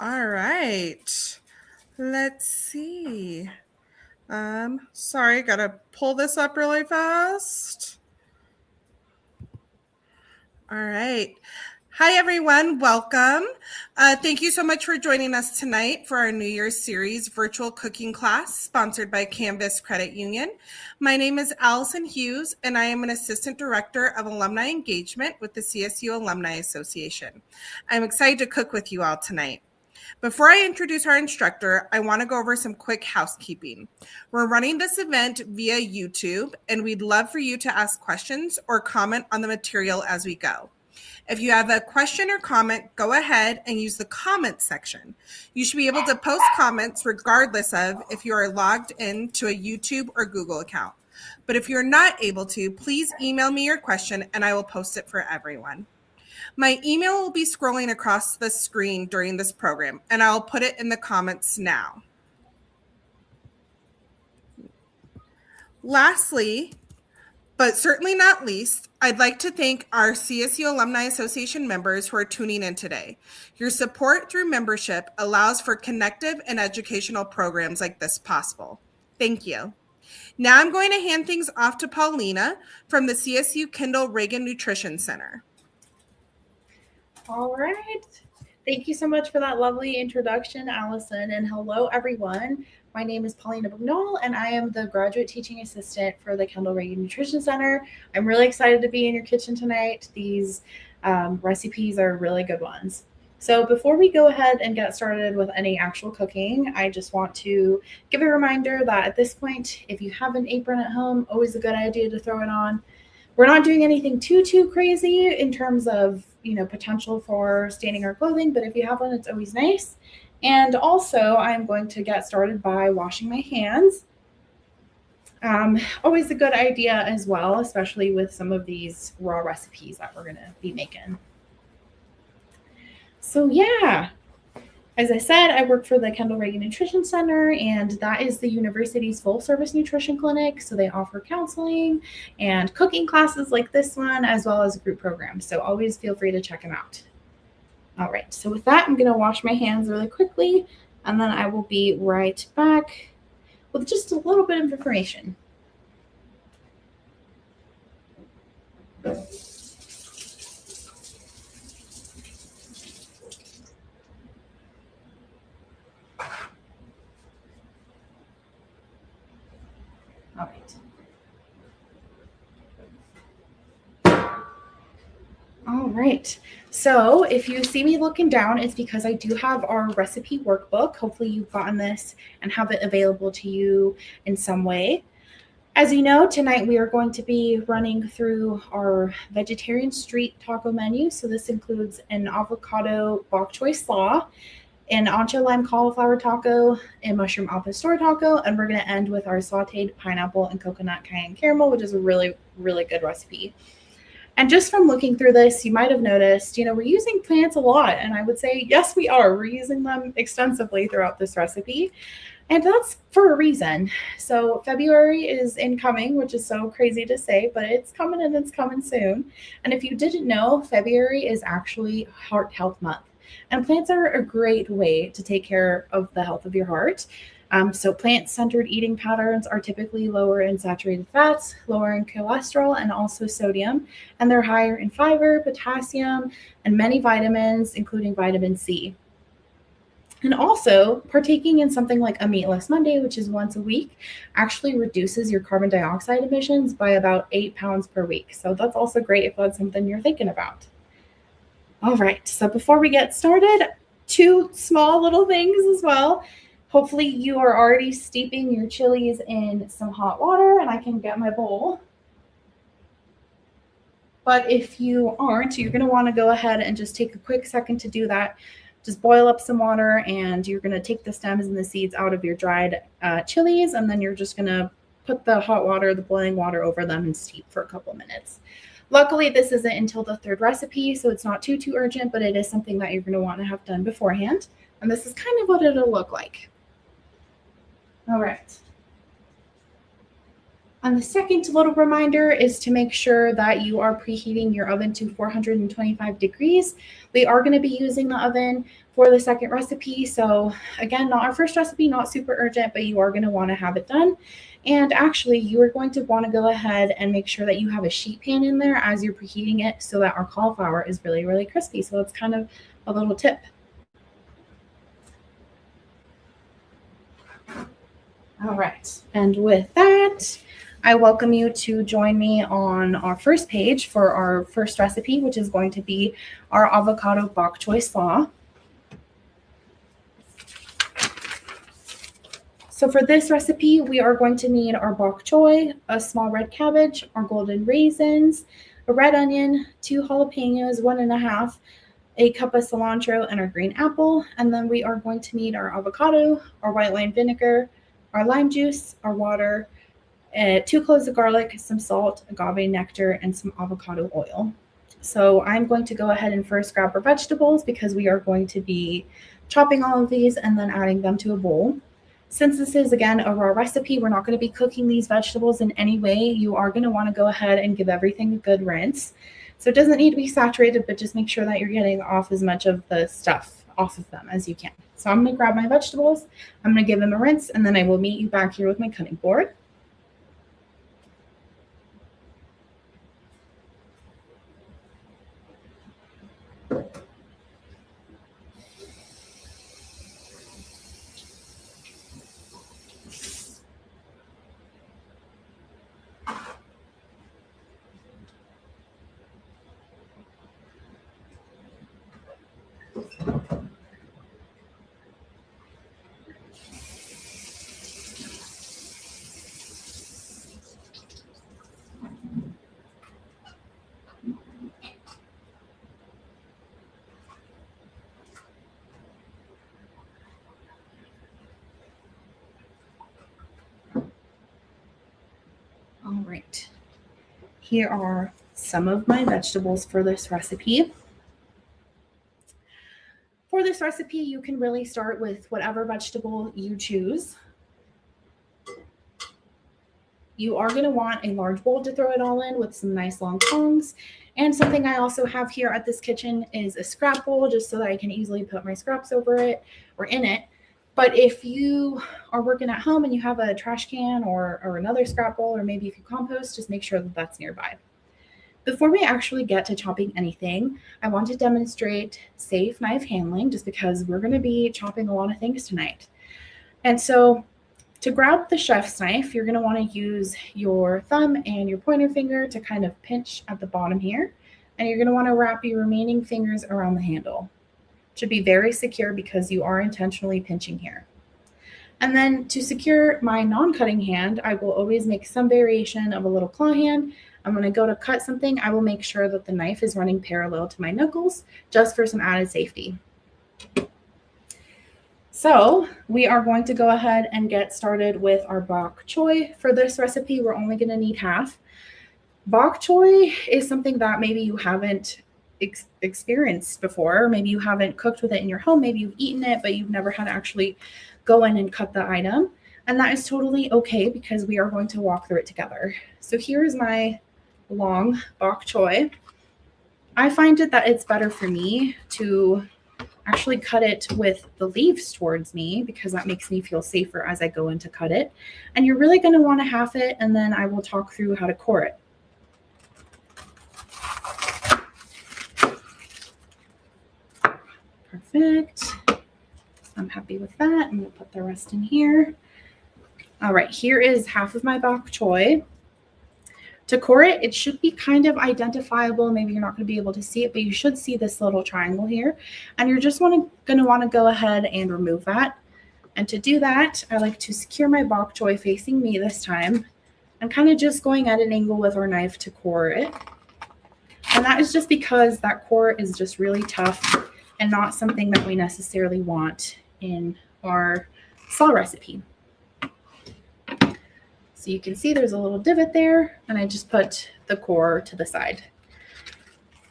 All right. Let's see. Sorry, gotta pull this up really fast. All right. Hi, everyone. Welcome. Thank you so much for joining us tonight for our New Year's series virtual cooking class sponsored by Canvas Credit Union. My name is Allison Hughes, and I am an Assistant Director of Alumni Engagement with the CSU Alumni Association. I'm excited to cook with you all tonight. Before I introduce our instructor, I want to go over some quick housekeeping. We're running this event via YouTube, and we'd love for you to ask questions or comment on the material as we go. If you have a question or comment, go ahead and use the comment section. You should be able to post comments regardless of if you are logged in to a YouTube or Google account. But if you're not able to, please email me your question and I will post it for everyone. My email will be scrolling across the screen during this program, and I'll put it in the comments now. Lastly, but certainly not least, I'd like to thank our CSU Alumni Association members who are tuning in today. Your support through membership allows for connective and educational programs like this possible. Thank you. Now I'm going to hand things off to Paulina from the CSU Kendall Reagan Nutrition Center. All right. Thank you so much for that lovely introduction, Allison. And hello, everyone. My name is Paulina Bugnol, and I am the graduate teaching assistant for the Kendall Reagan Nutrition Center. I'm really excited to be in your kitchen tonight. These recipes are really good ones. So before we go ahead and get started with any actual cooking, I just want to give a reminder that at this point, if you have an apron at home, always a good idea to throw it on. We're not doing anything too crazy in terms of, potential for staining our clothing, but if you have one, it's always nice. And also, I'm going to get started by washing my hands. Always a good idea as well, especially with some of these raw recipes that we're going to be making. So yeah, as I said, I work for the Kendall Reagan Nutrition Center, and that is the university's full-service nutrition clinic. So they offer counseling and cooking classes like this one, as well as group programs. So always feel free to check them out. All right, so with that, I'm going to wash my hands really quickly, and then I will be right back with just a little bit of information. All right. So if you see me looking down, it's because I do have our recipe workbook. Hopefully you've gotten this and have it available to you in some way. As you know, tonight we are going to be running through our vegetarian street taco menu. So this includes an avocado bok choy slaw, an ancho lime cauliflower taco, a mushroom al pastor taco, and we're going to end with our sauteed pineapple and coconut cayenne caramel, which is a really good recipe. And just from looking through this, you might have noticed, we're using plants a lot. And I would say, yes, we are. We're using them extensively throughout this recipe. And that's for a reason. So February is incoming, which is so crazy to say, but it's coming and it's coming soon. And if you didn't know, February is actually Heart Health Month. And plants are a great way to take care of the health of your heart. So plant-centered eating patterns are typically lower in saturated fats, lower in cholesterol, and also sodium, and they're higher in fiber, potassium, and many vitamins, including vitamin C. And also, partaking in something like a Meatless Monday, which is once a week, actually reduces your carbon dioxide emissions by about 8 pounds per week. So that's also great if that's something you're thinking about. All right, so before we get started, 2 small little things as well. Hopefully you are already steeping your chilies in some hot water, and I can get my bowl. But if you aren't, you're going to want to go ahead and just take a quick second to do that. Just boil up some water, and you're going to take the stems and the seeds out of your dried chilies, and then you're just going to put the hot water, the boiling water over them and steep for a couple minutes. Luckily, this isn't until the 3rd recipe, so it's not too urgent, but it is something that you're going to want to have done beforehand. And this is kind of what it'll look like. All right. And the second little reminder is to make sure that you are preheating your oven to 425 degrees. We are going to be using the oven for the second recipe. So again, not our first recipe, not super urgent, but you are going to want to have it done. And actually, you are going to want to go ahead and make sure that you have a sheet pan in there as you're preheating it so that our cauliflower is really, really crispy. So that's kind of a little tip. All right. And with that, I welcome you to join me on our first page for our first recipe, which is going to be our avocado bok choy slaw. So for this recipe, we are going to need our bok choy, a small red cabbage, our golden raisins, a red onion, 2 jalapenos, 1.5, a cup of cilantro, and our green apple. And then we are going to need our avocado, our white wine vinegar, our lime juice, our water, 2 cloves of garlic, some salt, agave nectar, and some avocado oil. So I'm going to go ahead and first grab our vegetables because we are going to be chopping all of these and then adding them to a bowl. Since this is, again, a raw recipe, we're not going to be cooking these vegetables in any way. You are going to want to go ahead and give everything a good rinse. So it doesn't need to be saturated, but just make sure that you're getting off as much of the stuff off of them as you can. So I'm going to grab my vegetables, I'm going to give them a rinse, and then I will meet you back here with my cutting board. All right, here are some of my vegetables for this recipe. For this recipe, you can really start with whatever vegetable you choose. You are going to want a large bowl to throw it all in with some nice long tongs. And something I also have here at this kitchen is a scrap bowl, just so that I can easily put my scraps over it or in it. But if you are working at home and you have a trash can or another scrap bowl, or maybe if you compost, just make sure that that's nearby. Before we actually get to chopping anything, I want to demonstrate safe knife handling, just because we're going to be chopping a lot of things tonight. And so to grab the chef's knife, you're going to want to use your thumb and your pointer finger to kind of pinch at the bottom here. And you're going to want to wrap your remaining fingers around the handle. It should be very secure because you are intentionally pinching here. And then to secure my non-cutting hand, I will always make some variation of a little claw hand. I'm going to go to cut something. I will make sure that the knife is running parallel to my knuckles, just for some added safety. So we are going to go ahead and get started with our bok choy. For this recipe, we're only going to need half. Bok choy is something that maybe you haven't experienced before. Maybe you haven't cooked with it in your home. Maybe you've eaten it, but you've never had to actually go in and cut the item. And that is totally okay, because we are going to walk through it together. So here's my long bok choy. I find it that it's better for me to actually cut it with the leaves towards me, because that makes me feel safer as I go in to cut it. And you're really going to want to half it, and then I will talk through how to core it. Perfect. I'm happy with that. I'm going to put the rest in here. All right, here is half of my bok choy. To core it, it should be kind of identifiable. Maybe you're not going to be able to see it, but you should see this little triangle here. And you're just going to want to go ahead and remove that. And to do that, I like to secure my bok choy facing me this time, and kind of just going at an angle with our knife to core it. And that is just because that core is just really tough and not something that we necessarily want in our slaw recipe. So you can see there's a little divot there, and I just put the core to the side.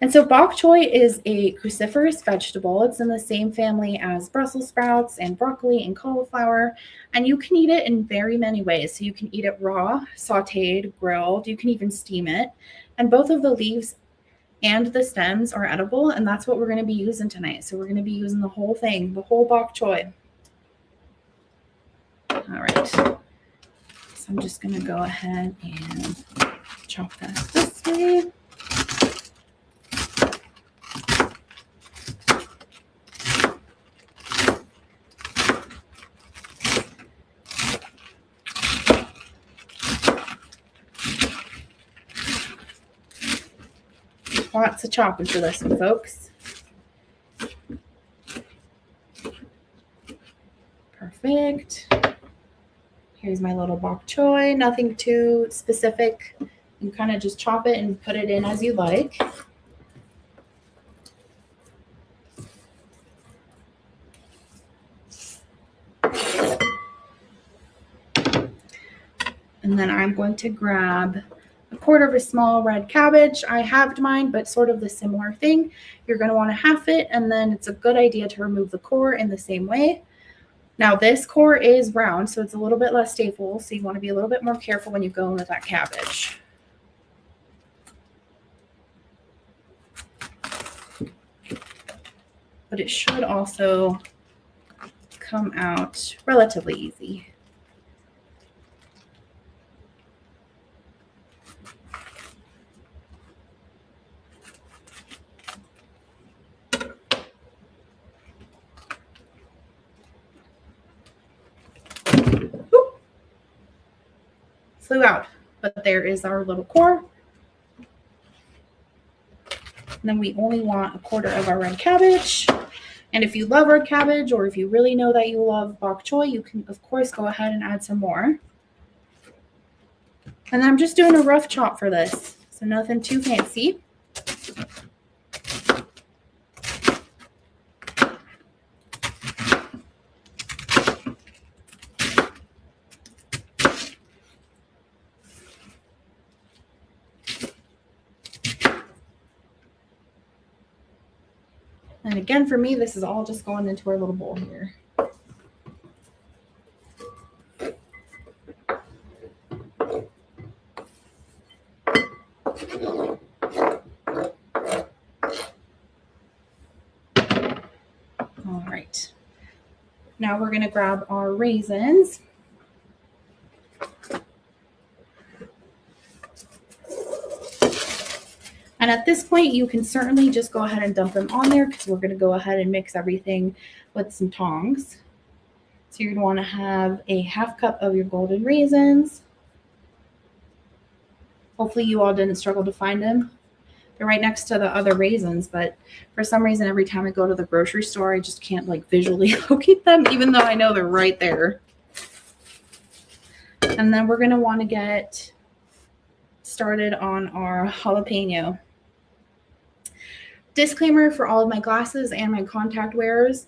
And so bok choy is a cruciferous vegetable. It's in the same family as Brussels sprouts and broccoli and cauliflower. And you can eat it in very many ways. So you can eat it raw, sauteed, grilled. You can even steam it. And both of the leaves and the stems are edible. And that's what we're going to be using tonight. So we're going to be using the whole thing, the whole bok choy. All right. So I'm just going to go ahead and chop that this way. Lots of chopping for this one, folks. Perfect. Here's my little bok choy. Nothing too specific. You kind of just chop it and put it in as you like. And then I'm going to grab a quarter of a small red cabbage. I halved mine, but sort of the similar thing. You're going to want to half it, and then it's a good idea to remove the core in the same way. Now this core is round, so it's a little bit less stable, so you want to be a little bit more careful when you go in with that cabbage. But it should also come out relatively easy. Flew out, but there is our little core. And then we only want a quarter of our red cabbage. And if you love red cabbage, or if you really know that you love bok choy, you can of course go ahead and add some more. And I'm just doing a rough chop for this, so nothing too fancy. And again, for me, this is all just going into our little bowl here. All right. Now we're going to grab our raisins. And at this point, you can certainly just go ahead and dump them on there, because we're going to go ahead and mix everything with some tongs. So you're going to want to have a half cup of your golden raisins. Hopefully you all didn't struggle to find them. They're right next to the other raisins, but for some reason, every time I go to the grocery store, I just can't like visually locate them, even though I know they're right there. And then we're going to want to get started on our jalapeno. Disclaimer for all of my glasses and my contact wearers,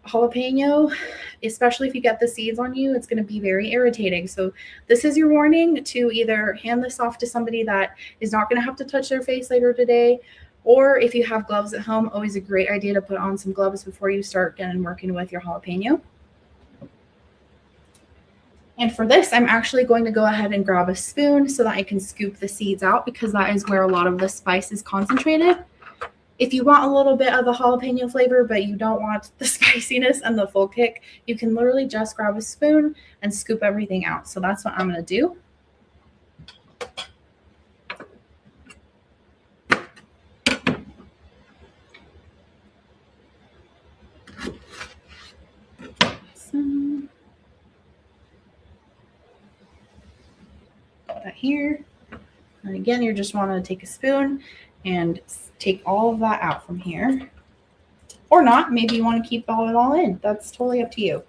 jalapeno, especially if you get the seeds on you, it's going to be very irritating. So this is your warning to either hand this off to somebody that is not going to have to touch their face later today, or if you have gloves at home, always a great idea to put on some gloves before you start getting working with your jalapeno. And for this, I'm actually going to go ahead and grab a spoon so that I can scoop the seeds out, because that is where a lot of the spice is concentrated. If you want a little bit of the jalapeno flavor, but you don't want the spiciness and the full kick, you can literally just grab a spoon and scoop everything out. So that's what I'm going to do. Put that here. And again, you just want to take a spoon and take all of that out from here. Or not. Maybe you want to keep it all in. That's totally up to you.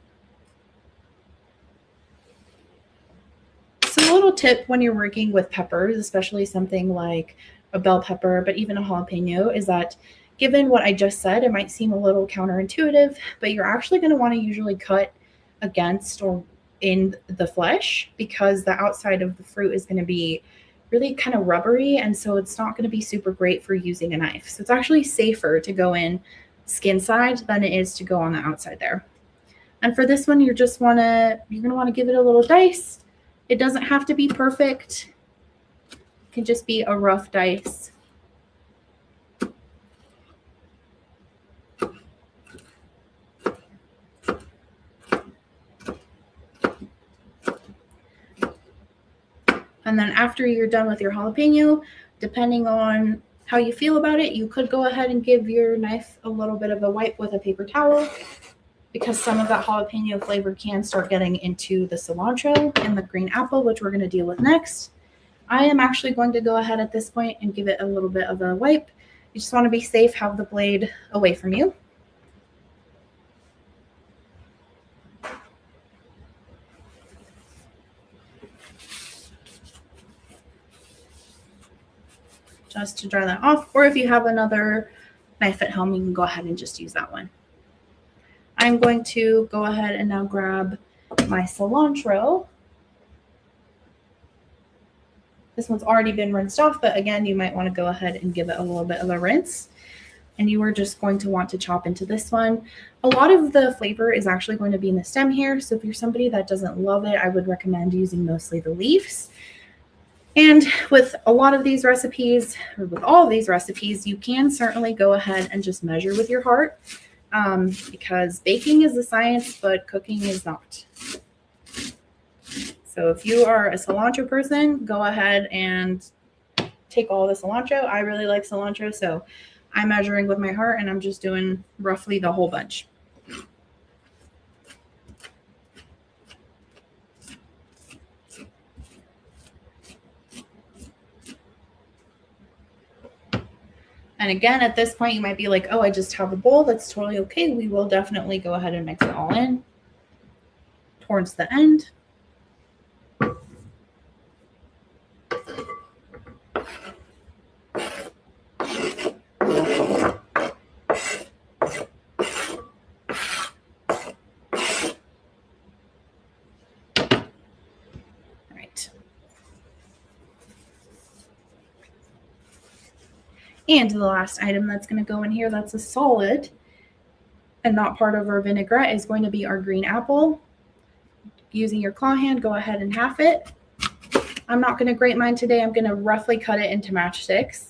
So a little tip when you're working with peppers, especially something like a bell pepper, but even a jalapeno, is that given what I just said, it might seem a little counterintuitive, but you're actually going to want to usually cut against or in the flesh, because the outside of the fruit is going to be really kind of rubbery, and so it's not going to be super great for using a knife. So it's actually safer to go in skin side than it is to go on the outside there. And for this one, you're going to want to give it a little dice. It doesn't have to be perfect. It can just be a rough dice. And then after you're done with your jalapeno, depending on how you feel about it, you could go ahead and give your knife a little bit of a wipe with a paper towel, because some of that jalapeno flavor can start getting into the cilantro and the green apple, which we're going to deal with next. I am actually going to go ahead at this point and give it a little bit of a wipe. You just want to be safe, have the blade away from you. Just to dry that off, or if you have another knife at home, you can go ahead and just use that one. I'm going to go ahead and now grab my cilantro. This one's already been rinsed off, but again, you might want to go ahead and give it a little bit of a rinse. And you are just going to want to chop into this one. A lot of the flavor is actually going to be in the stem here, so if you're somebody that doesn't love it, I would recommend using mostly the leaves. And with a lot of these recipes, or with all of these recipes, you can certainly go ahead and just measure with your heart. Because baking is a science, but cooking is not. So if you are a cilantro person, go ahead and take all the cilantro. I really like cilantro, so I'm measuring with my heart, and I'm just doing roughly the whole bunch. And again, at this point, you might be like, oh, I just have a bowl. That's totally okay. We will definitely go ahead and mix it all in towards the end. And the last item that's going to go in here that's a solid and not part of our vinaigrette is going to be our green apple. Using your claw hand, go ahead and half it. I'm not going to grate mine today. I'm going to roughly cut it into matchsticks.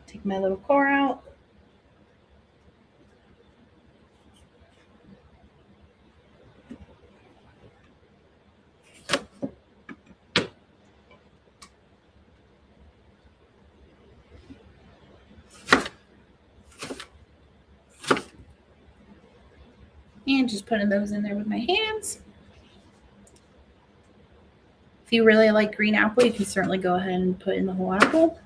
Take my little core out. And just putting those in there with my hands. If you really like green apple, you can certainly go ahead and put in the whole apple.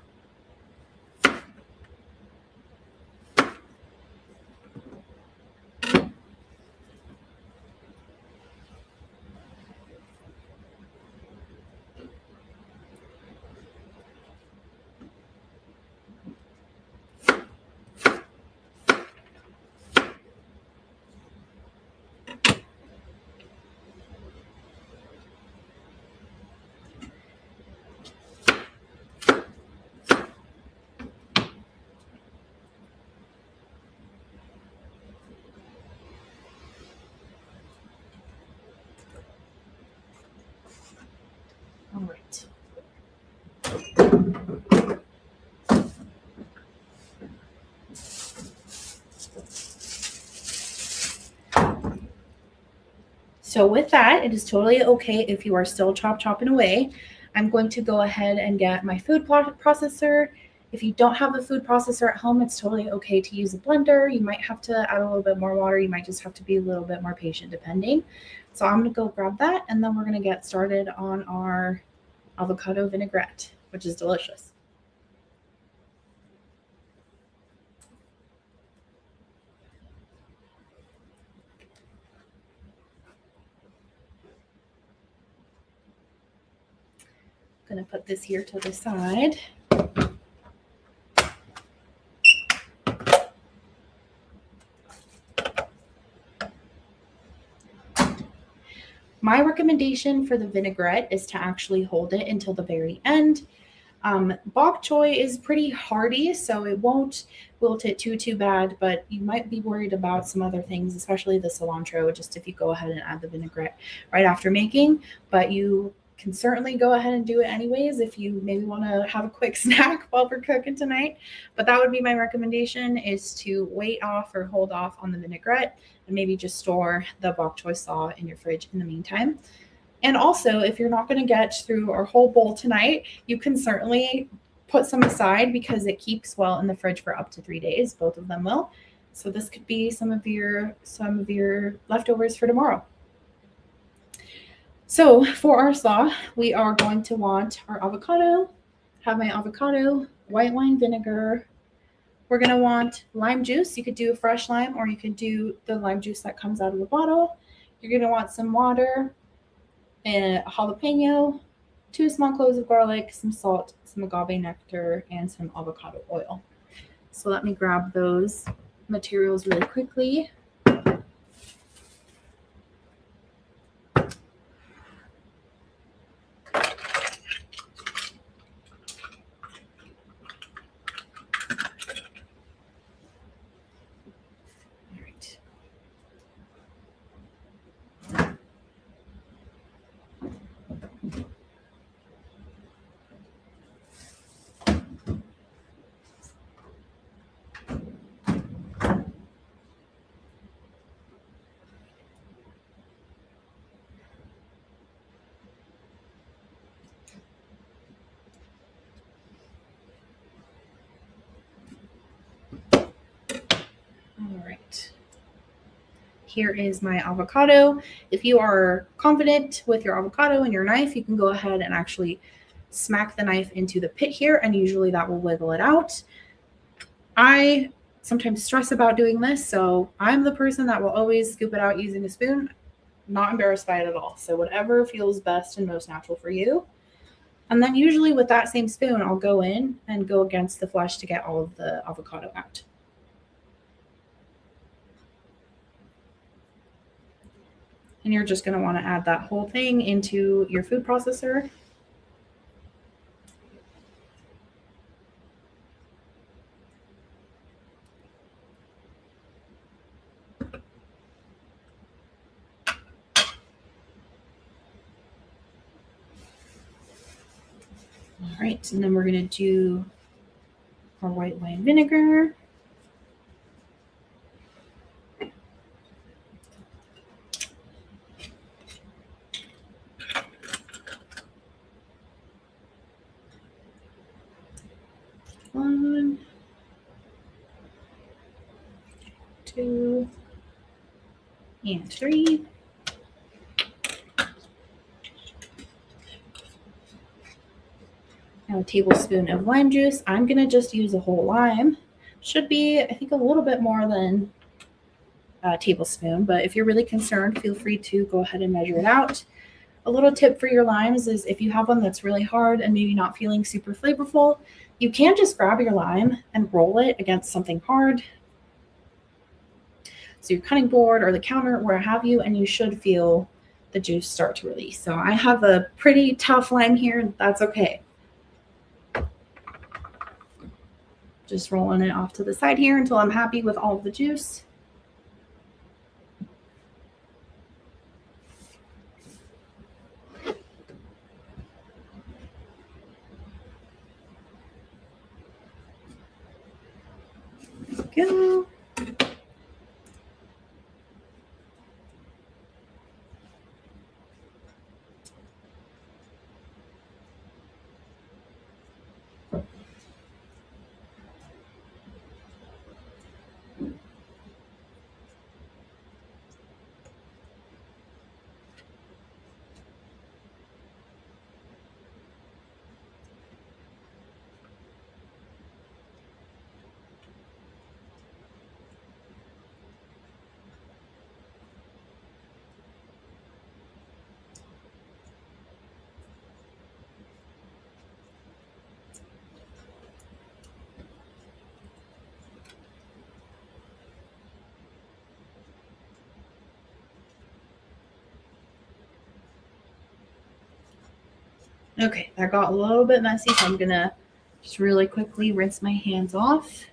All right. So with that, it is totally okay if you are still chopping away. I'm going to go ahead and get my food processor. If you don't have a food processor at home, it's totally okay to use a blender. You might have to add a little bit more water. You might just have to be a little bit more patient depending. So I'm going to go grab that, and then we're going to get started on our avocado vinaigrette, which is delicious. I'm going to put this here to the side. My recommendation for the vinaigrette is to actually hold it until the very end. Bok choy is pretty hardy, so it won't wilt it too bad, but you might be worried about some other things, especially the cilantro, just if you go ahead and add the vinaigrette right after making. But you can certainly go ahead and do it anyways if you maybe want to have a quick snack while we're cooking tonight. But that would be my recommendation, is to wait off or hold off on the vinaigrette and maybe just store the bok choy slaw in your fridge in the meantime. And also, if you're not going to get through our whole bowl tonight, you can certainly put some aside because it keeps well in the fridge for up to 3 days. Both of them will. So this could be some of your leftovers for tomorrow. So for our slaw, we are going to want our avocado. Have my avocado, white wine vinegar. We're going to want lime juice. You could do a fresh lime, or you could do the lime juice that comes out of the bottle. You're going to want some water, a jalapeno, 2 small cloves of garlic, some salt, some agave nectar, and some avocado oil. So let me grab those materials really quickly. All right. Here is my avocado. If you are confident with your avocado and your knife, you can go ahead and actually smack the knife into the pit here, and usually that will wiggle it out. I sometimes stress about doing this, so I'm the person that will always scoop it out using a spoon. Not embarrassed by it at all. So whatever feels best and most natural for you. And then usually with that same spoon, I'll go in and go against the flesh to get all of the avocado out. And you're just going to want to add that whole thing into your food processor. All right, and then we're going to do our white wine vinegar. One, 2, and 3. Now a tablespoon of lime juice. I'm going to just use a whole lime. Should be, I think, a little bit more than a tablespoon, but if you're really concerned, feel free to go ahead and measure it out. A little tip for your limes is if you have one that's really hard and maybe not feeling super flavorful, you can just grab your lime and roll it against something hard. So your cutting board or the counter, where have you, and you should feel the juice start to release. So I have a pretty tough lime here, and that's okay. Just rolling it off to the side here until I'm happy with all of the juice. There we go. Okay, that got a little bit messy, so I'm gonna just really quickly rinse my hands off.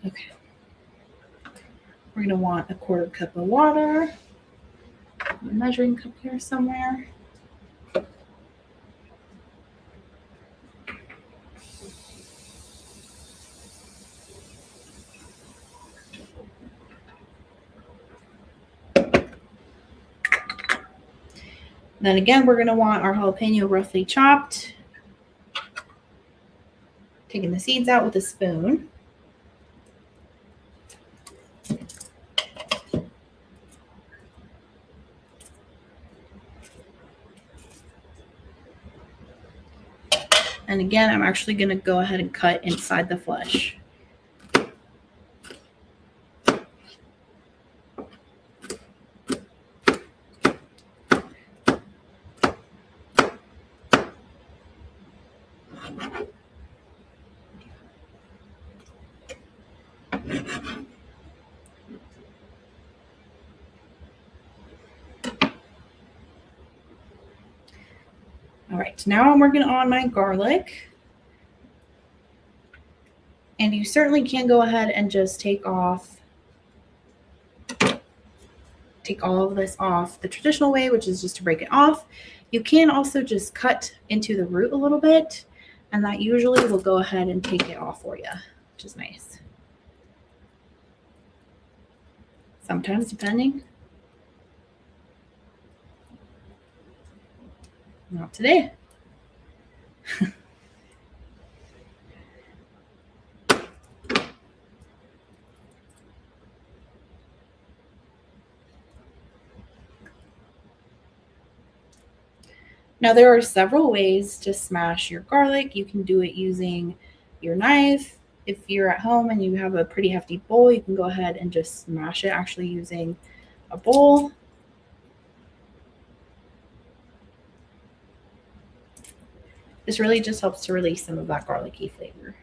Okay. We're gonna want a 1/4 cup of water. A measuring cup here somewhere. Then again, we're gonna want our jalapeno roughly chopped. Taking the seeds out with a spoon. And again, I'm actually going to go ahead and cut inside the flesh. All right, now I'm working on my garlic. And you certainly can go ahead and just take all of this off the traditional way, which is just to break it off. You can also just cut into the root a little bit, and that usually will go ahead and take it off for you, which is nice. Sometimes, depending. Not today. Now, there are several ways to smash your garlic. You can do it using your knife. If you're at home and you have a pretty hefty bowl, you can go ahead and just smash it actually using a bowl. This really just helps to release some of that garlicky flavor.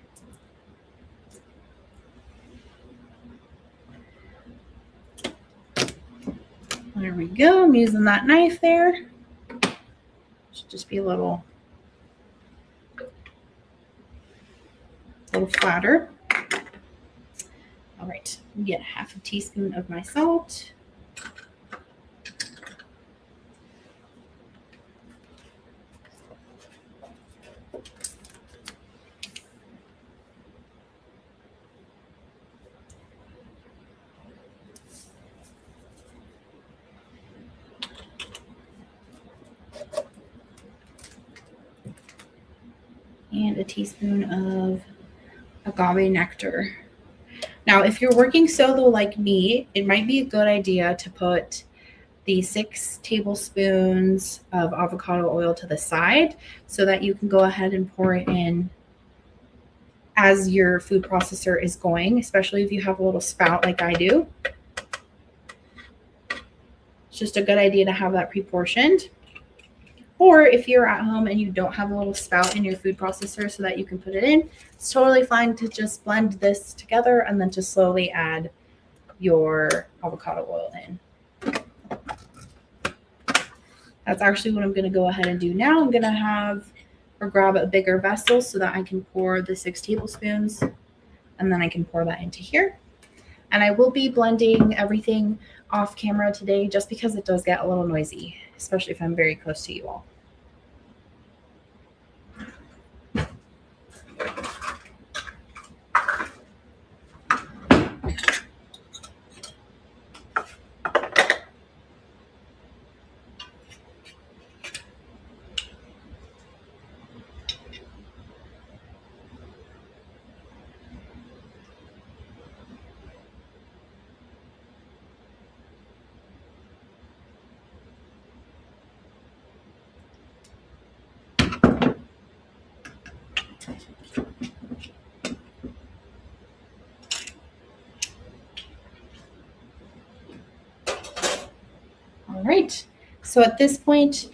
There we go. I'm using that knife there. Should just be a little flatter. All right, get 1/2 teaspoon of my salt. And a teaspoon of agave nectar. Now, if you're working solo like me, it might be a good idea to put the 6 tablespoons of avocado oil to the side so that you can go ahead and pour it in as your food processor is going, especially if you have a little spout like I do. It's just a good idea to have that pre-portioned. Or if you're at home and you don't have a little spout in your food processor so that you can put it in, it's totally fine to just blend this together and then just slowly add your avocado oil in. That's actually what I'm going to go ahead and do now. I'm going to grab a bigger vessel so that I can pour the 6 tablespoons and then I can pour that into here. And I will be blending everything off camera today just because it does get a little noisy, especially if I'm very close to you all. All right. So at this point,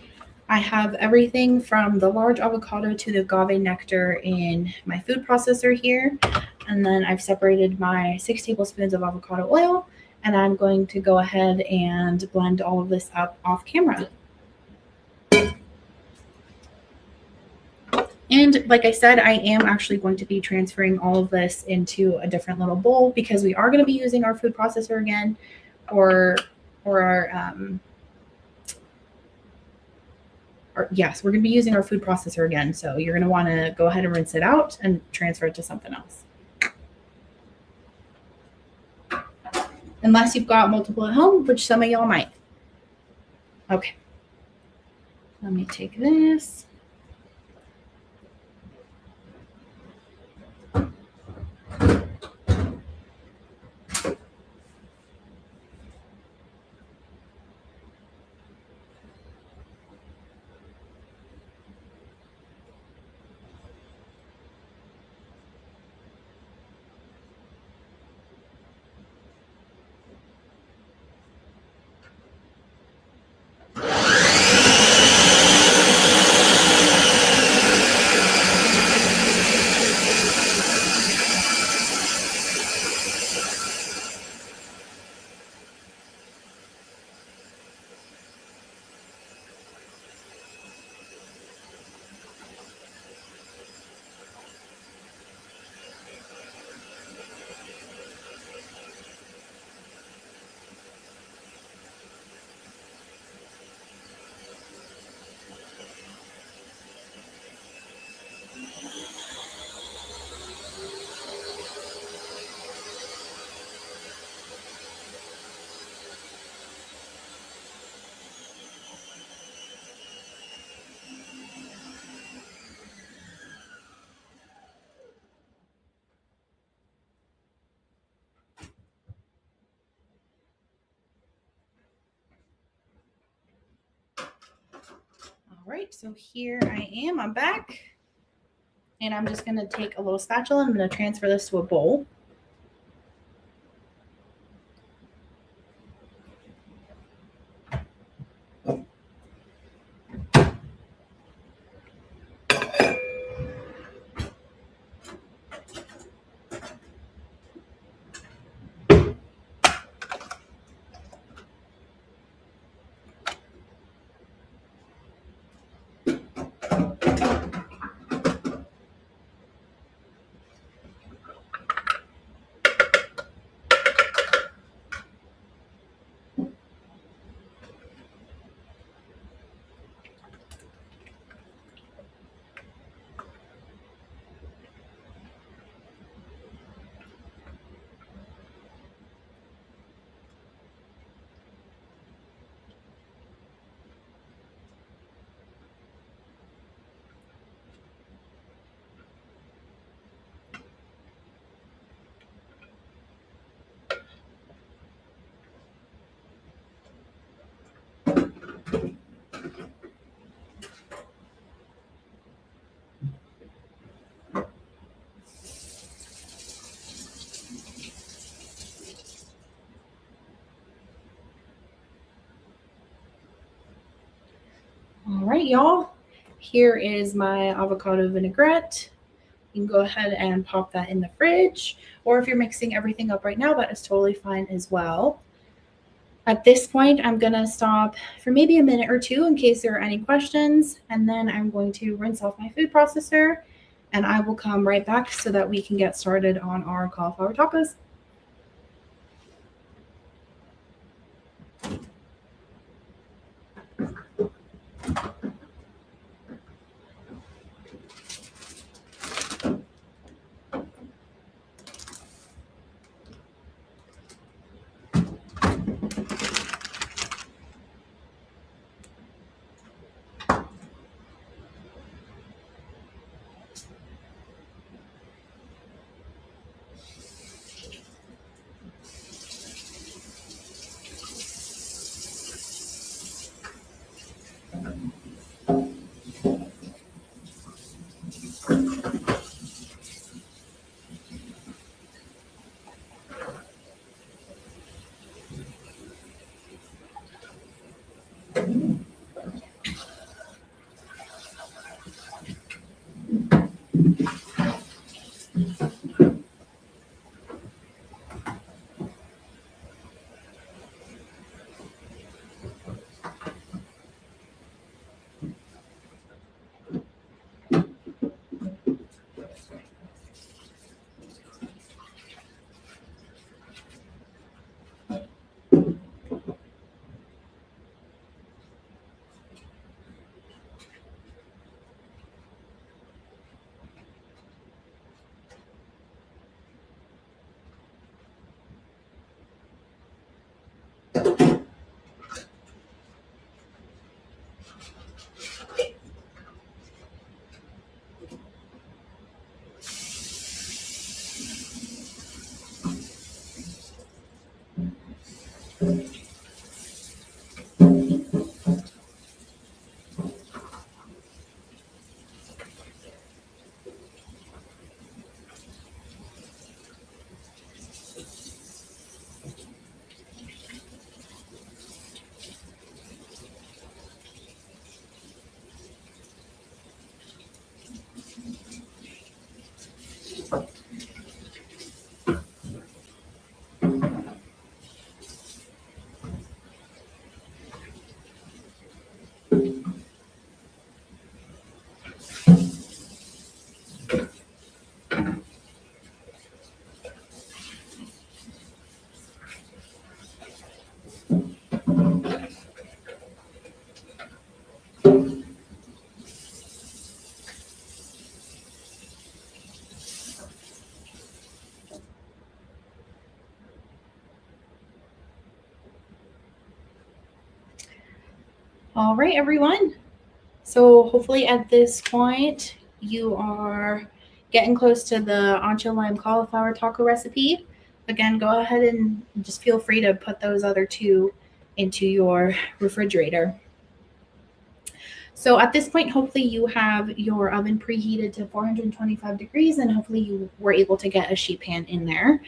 I have everything from the large avocado to the agave nectar in my food processor here. And then I've separated my 6 tablespoons of avocado oil, and I'm going to go ahead and blend all of this up off camera. And like I said, I am actually going to be transferring all of this into a different little bowl because we are going to be using our food processor again, or yes, we're going to be using our food processor again. So you're going to want to go ahead and rinse it out and transfer it to something else. Unless you've got multiple at home, which some of y'all might. Okay. Let me take this. All right, so here I am. I'm back. And I'm just going to take a little spatula. I'm going to transfer this to a bowl. All right, y'all. Here is my avocado vinaigrette. You can go ahead and pop that in the fridge. Or if you're mixing everything up right now, that is totally fine as well. At this point, I'm going to stop for maybe a minute or two in case there are any questions. And then I'm going to rinse off my food processor. And I will come right back so that we can get started on our cauliflower tacos. All right, everyone. So hopefully at this point, you are getting close to the ancho lime cauliflower taco recipe. Again, go ahead and just feel free to put those other two into your refrigerator. So at this point, hopefully you have your oven preheated to 425 degrees, and hopefully you were able to get a sheet pan in there.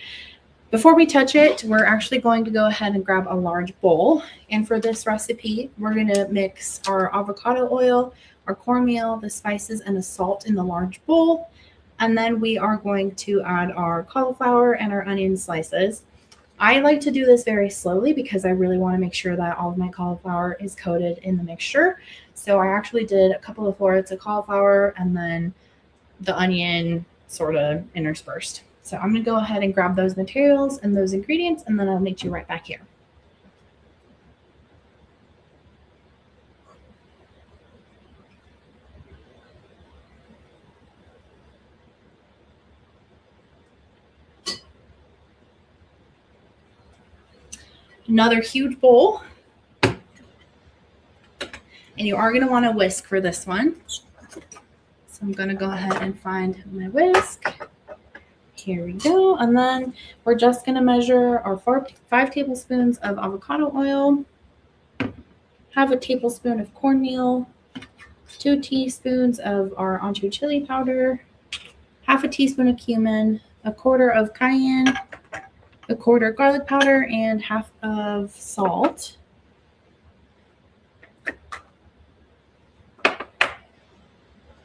Before we touch it, we're actually going to go ahead and grab a large bowl. And for this recipe, we're going to mix our avocado oil, our cornmeal, the spices, and the salt in the large bowl. And then we are going to add our cauliflower and our onion slices. I like to do this very slowly because I really want to make sure that all of my cauliflower is coated in the mixture. So I actually did a couple of florets of cauliflower and then the onion sort of interspersed. So I'm going to go ahead and grab those materials and those ingredients, and then I'll meet you right back here. Another huge bowl. And you are going to want to whisk for this one. So I'm going to go ahead and find my whisk. Here we go. And then we're just going to measure our 5 tablespoons of avocado oil, half a tablespoon of cornmeal, 2 teaspoons of our ancho chili powder, half a teaspoon of cumin, a quarter of cayenne, a quarter garlic powder, and half of salt.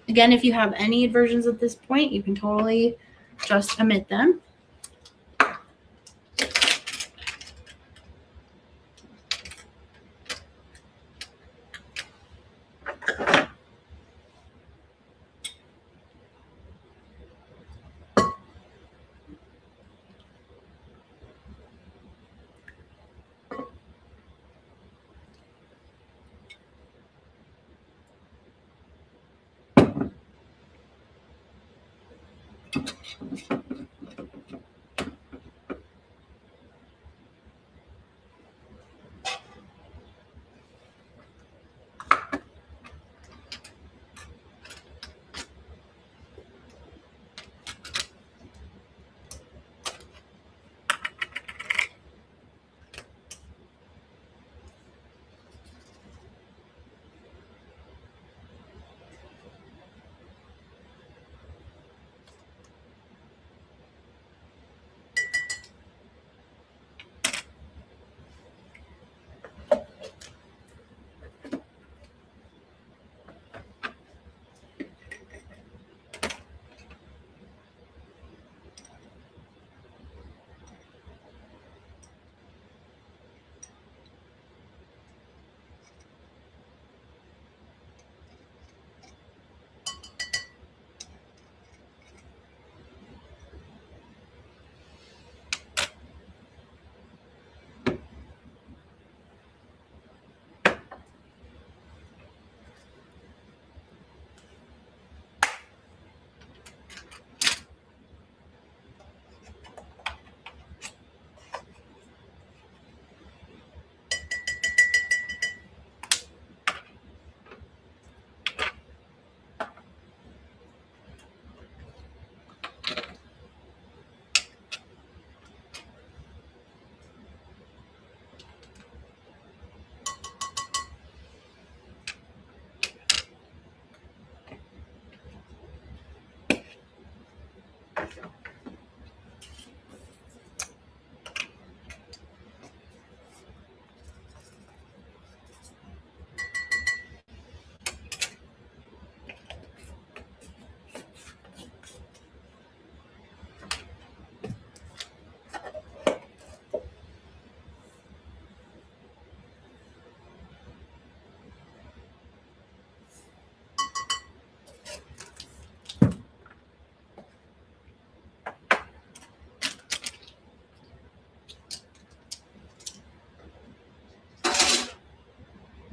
Again, if you have any aversions at this point, you can totally just omit them.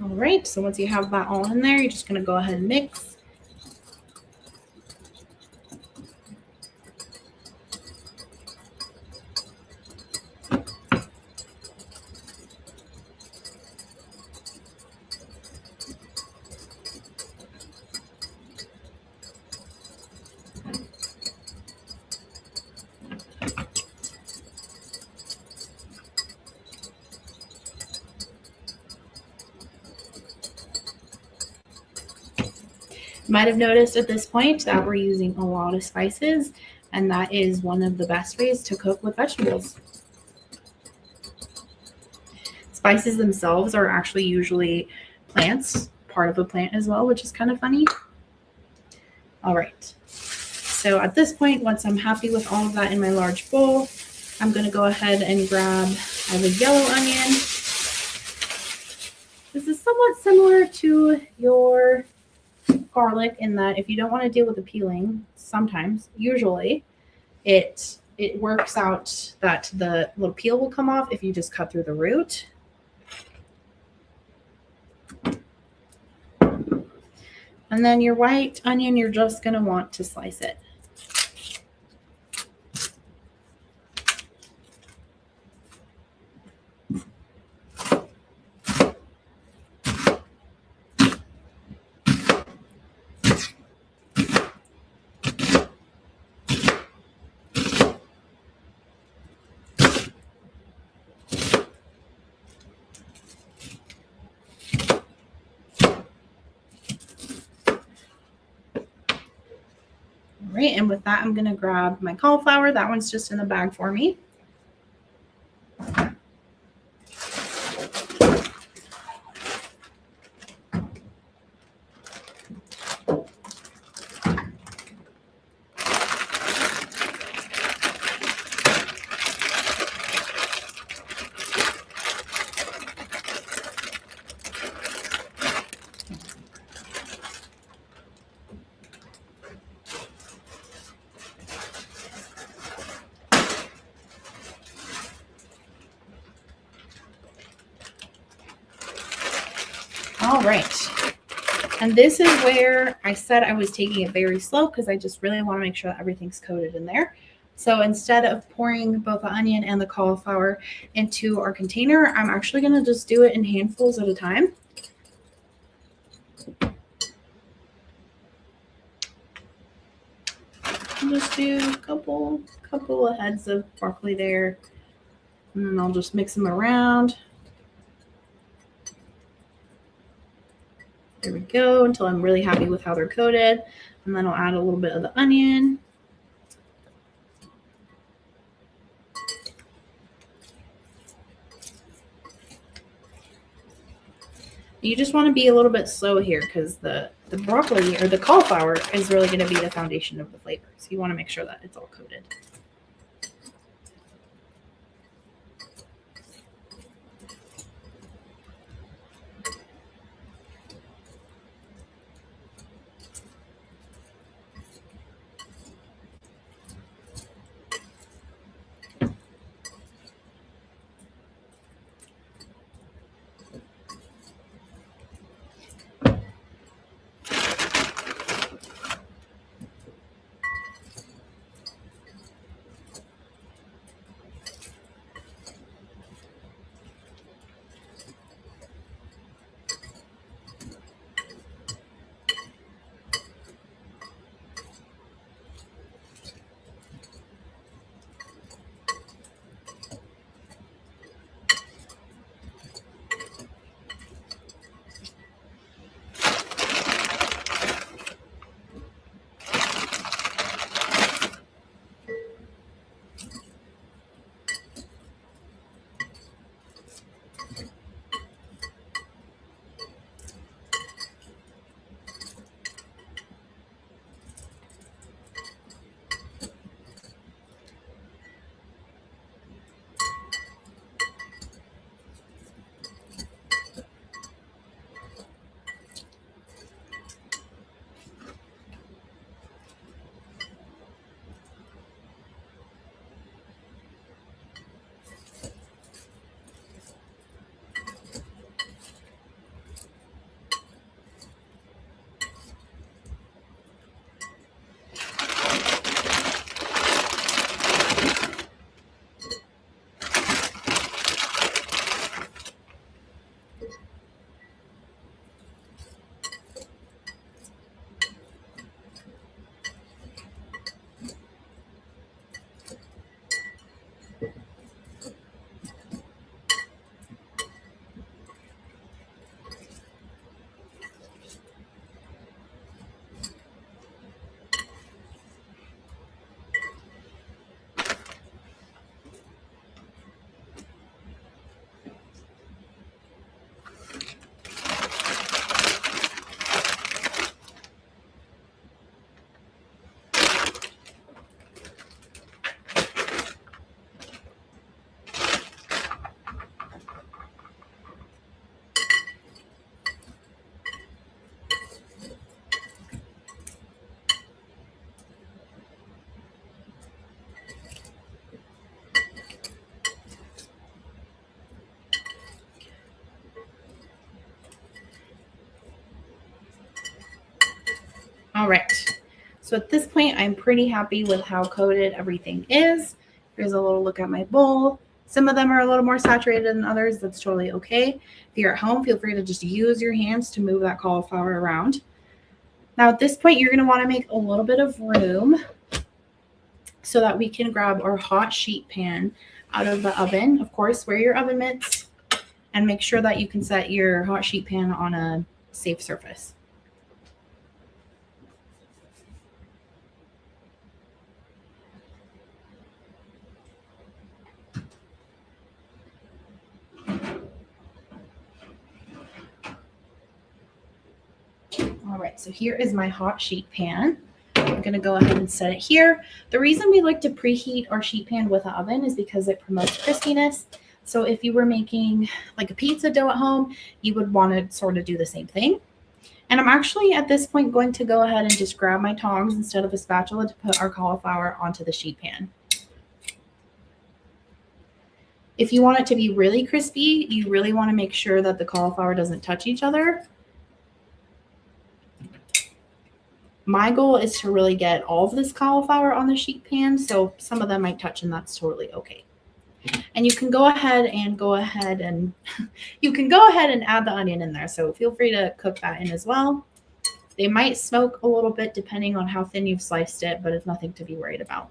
All right, so once you have that all in there, you're just going to go ahead and mix. You might have noticed at this point that we're using a lot of spices, and that is one of the best ways to cook with vegetables. Spices themselves are actually usually plants, part of a plant as well, which is kind of funny. All right. So at this point, once I'm happy with all of that in my large bowl, I'm going to go ahead and grab the yellow onion. This is somewhat similar to your garlic in that if you don't want to deal with the peeling, sometimes, usually, it works out that the little peel will come off if you just cut through the root. And then your white onion, you're just going to want to slice it. All right, and with that, I'm going to grab my cauliflower. That one's just in the bag for me. All right. And this is where I said I was taking it very slow because I just really want to make sure that everything's coated in there. So instead of pouring both the onion and the cauliflower into our container, I'm actually going to just do it in handfuls at a time. I'll just do a couple of heads of broccoli there, and then I'll just mix them around. There we go, until I'm really happy with how they're coated. And then I'll add a little bit of the onion. You just want to be a little bit slow here because the broccoli or the cauliflower is really going to be the foundation of the flavor. So you want to make sure that it's all coated. All right. So at this point, I'm pretty happy with how coated everything is. Here's a little look at my bowl. Some of them are a little more saturated than others. That's totally okay. If you're at home, feel free to just use your hands to move that cauliflower around. Now at this point, you're going to want to make a little bit of room so that we can grab our hot sheet pan out of the oven. Of course, wear your oven mitts and make sure that you can set your hot sheet pan on a safe surface. All right, so here is my hot sheet pan. I'm going to go ahead and set it here. The reason we like to preheat our sheet pan with an oven is because it promotes crispiness. So if you were making like a pizza dough at home, you would want to sort of do the same thing. And I'm actually at this point going to go ahead and just grab my tongs instead of a spatula to put our cauliflower onto the sheet pan. If you want it to be really crispy, you really want to make sure that the cauliflower doesn't touch each other. My goal is to really get all of this cauliflower on the sheet pan, so some of them might touch and that's totally okay. And you can go ahead and you can go ahead and add the onion in there. So feel free to cook that in as well. They might smoke a little bit depending on how thin you've sliced it, but it's nothing to be worried about.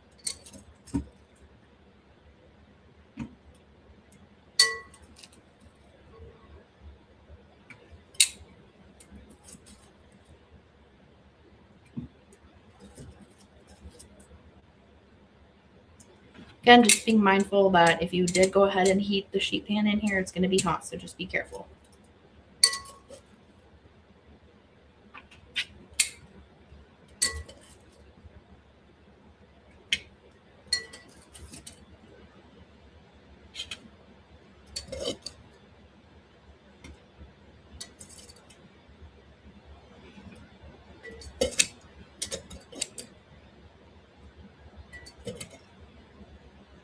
Again, just being mindful that if you did go ahead and heat the sheet pan in here, it's going to be hot, so just be careful.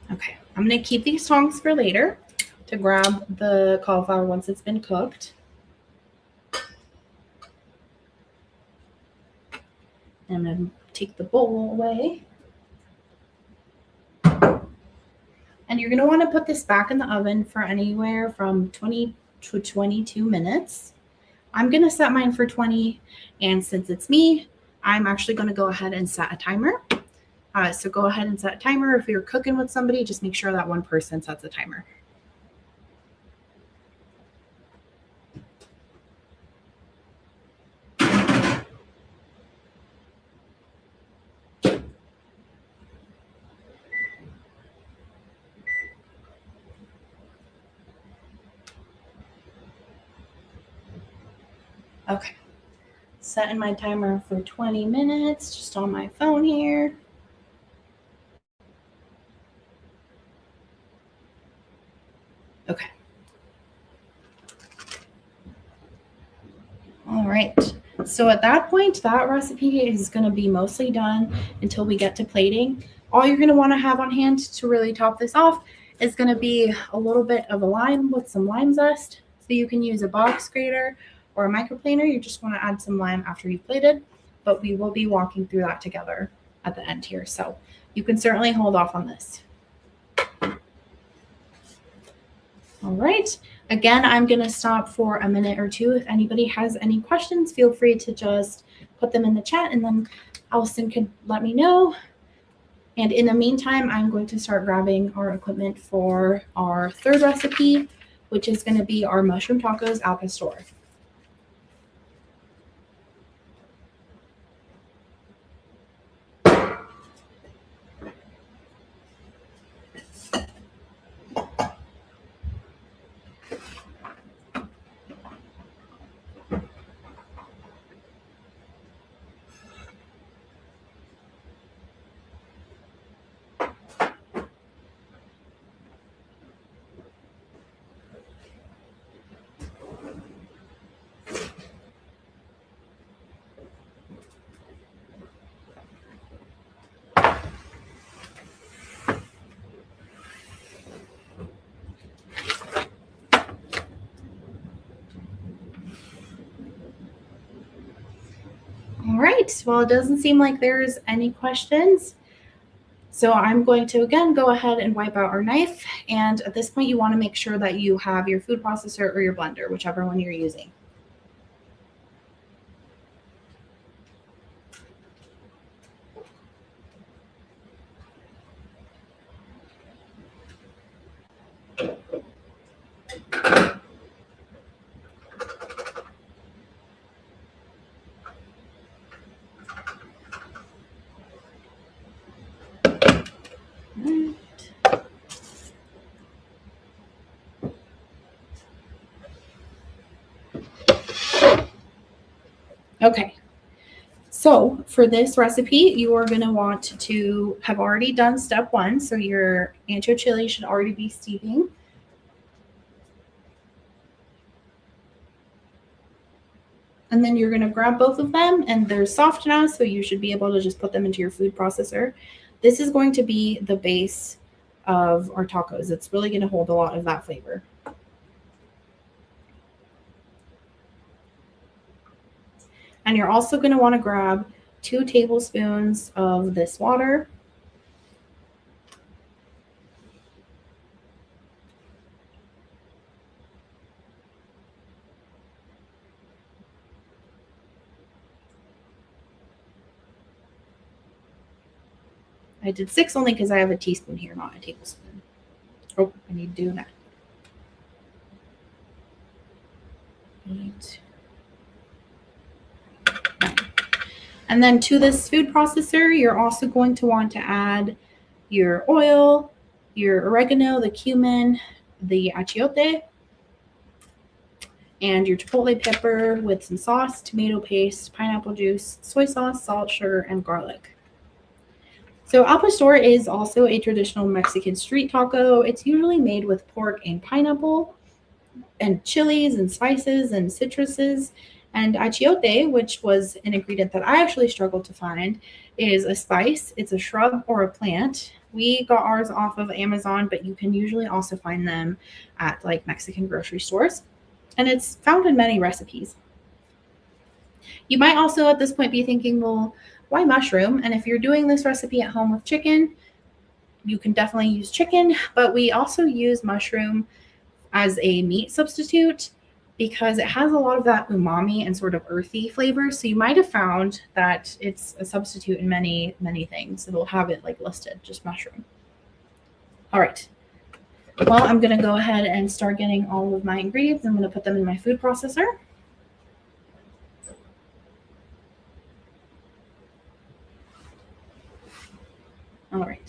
Okay, I'm going to keep these tongs for later to grab the cauliflower once it's been cooked. I'm going to take the bowl away. And you're going to want to put this back in the oven for anywhere from 20 to 22 minutes. I'm going to set mine for 20, and since it's me, I'm actually going to go ahead and set a timer. So go ahead and set a timer. If you're cooking with somebody, just make sure that one person sets a timer. Okay, setting my timer for 20 minutes, just on my phone here. Okay. All right. So at that point, that recipe is going to be mostly done until we get to plating. All you're going to want to have on hand to really top this off is going to be a little bit of a lime with some lime zest. So you can use a box grater or a microplaner. You just want to add some lime after you've plated, but we will be walking through that together at the end here. So you can certainly hold off on this. All right. Again, I'm going to stop for a minute or two. If anybody has any questions, feel free to just put them in the chat and then Allison can let me know. And in the meantime, I'm going to start grabbing our equipment for our third recipe, which is going to be our mushroom tacos al pastor. All right. Well, it doesn't seem like there's any questions. So I'm going to, again, go ahead and wipe out our knife. And at this point, you want to make sure that you have your food processor or your blender, whichever one you're using. Okay, so for this recipe, you are going to want to have already done step 1. So your ancho chili should already be steeping. And then you're going to grab both of them, and they're soft now, so you should be able to just put them into your food processor. This is going to be the base of our tacos. It's really going to hold a lot of that flavor. And you're also going to want to grab 2 tablespoons of this water. I did 6 only because I have a teaspoon here, not a tablespoon. Oh, I need to do that. 8, 9. And then to this food processor, you're also going to want to add your oil, your oregano, the cumin, the achiote, and your chipotle pepper with some sauce, tomato paste, pineapple juice, soy sauce, salt, sugar, and garlic. So al pastor is also a traditional Mexican street taco. It's usually made with pork and pineapple and chilies and spices and citruses. And achiote, which was an ingredient that I actually struggled to find, is a spice. It's a shrub or a plant. We got ours off of Amazon, but you can usually also find them at like Mexican grocery stores. And it's found in many recipes. You might also at this point be thinking, well, why mushroom? And if you're doing this recipe at home with chicken, you can definitely use chicken, but we also use mushroom as a meat substitute because it has a lot of that umami and sort of earthy flavor. So you might have found that it's a substitute in many, many things. It'll have it like listed, just mushroom. All right. Well, I'm going to go ahead and start getting all of my ingredients. I'm going to put them in my food processor. All right.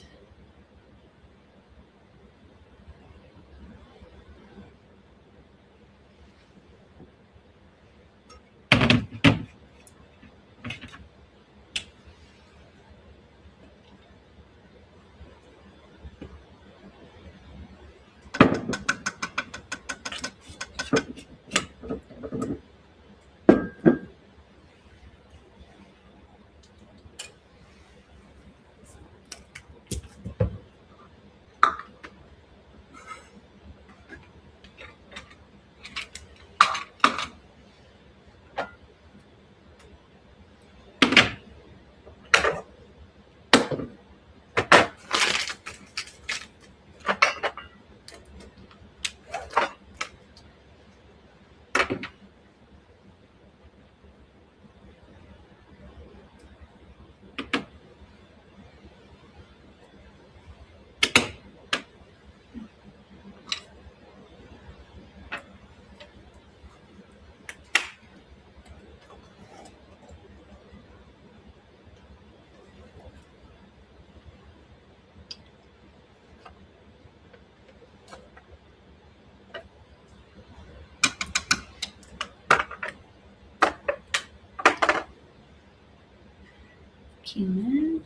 Cumin.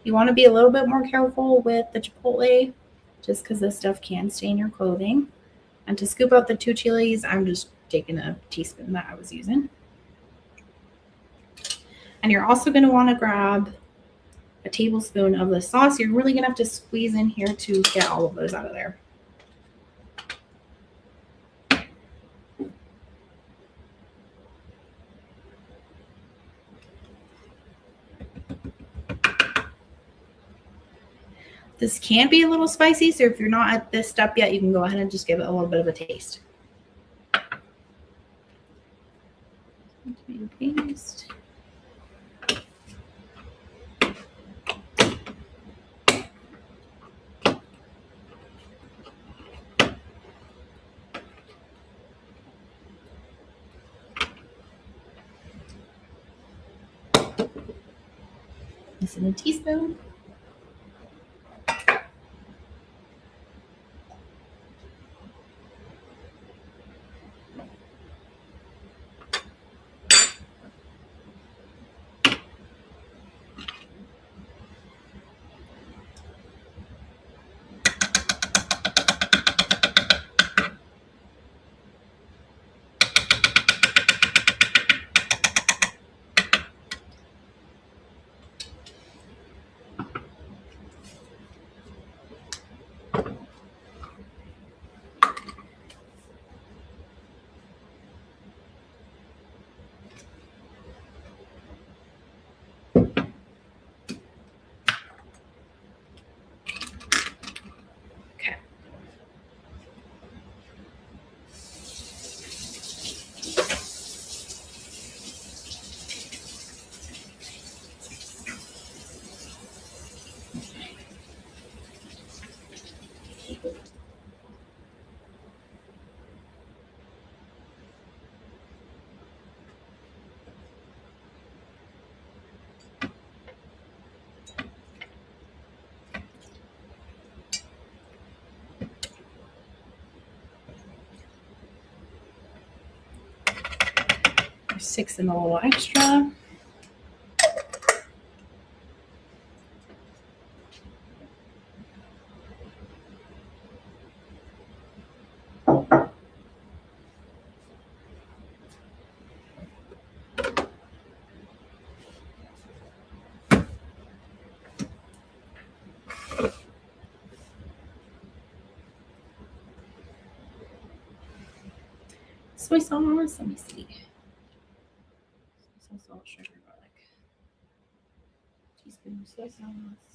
You want to be a little bit more careful with the chipotle just because this stuff can stain your clothing. And to scoop out the 2 chilies, I'm just taking a teaspoon that I was using. And you're also going to want to grab a tablespoon of the sauce. You're really going to have to squeeze in here to get all of those out of there. This can be a little spicy, so if you're not at this step yet, you can go ahead and just give it a little bit of a taste. Tomato paste. This in a teaspoon. Okay. Six and a little extra. Soy sauce, let me see. Soy sauce, salt, sugar, garlic. Teaspoon of soy sauce.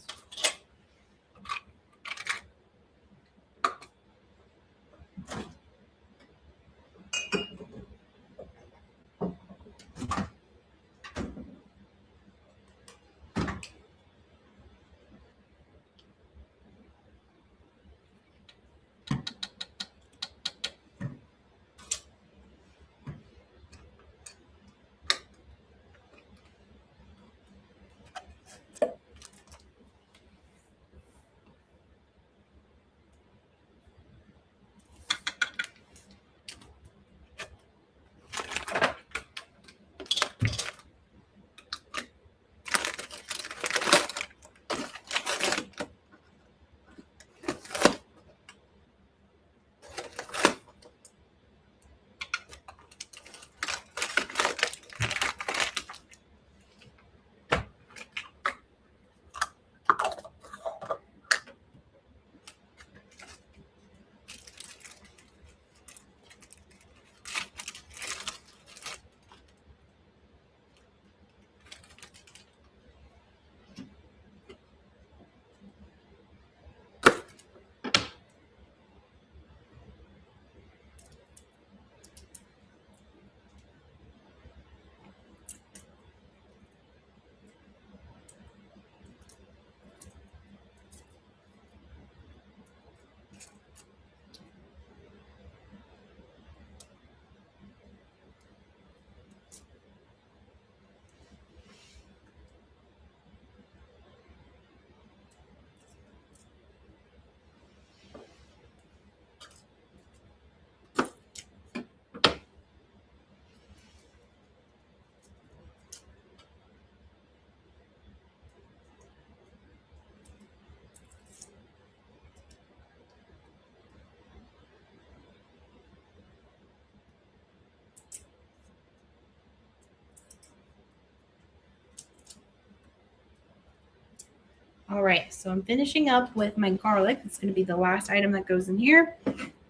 All right, so I'm finishing up with my garlic. It's going to be the last item that goes in here.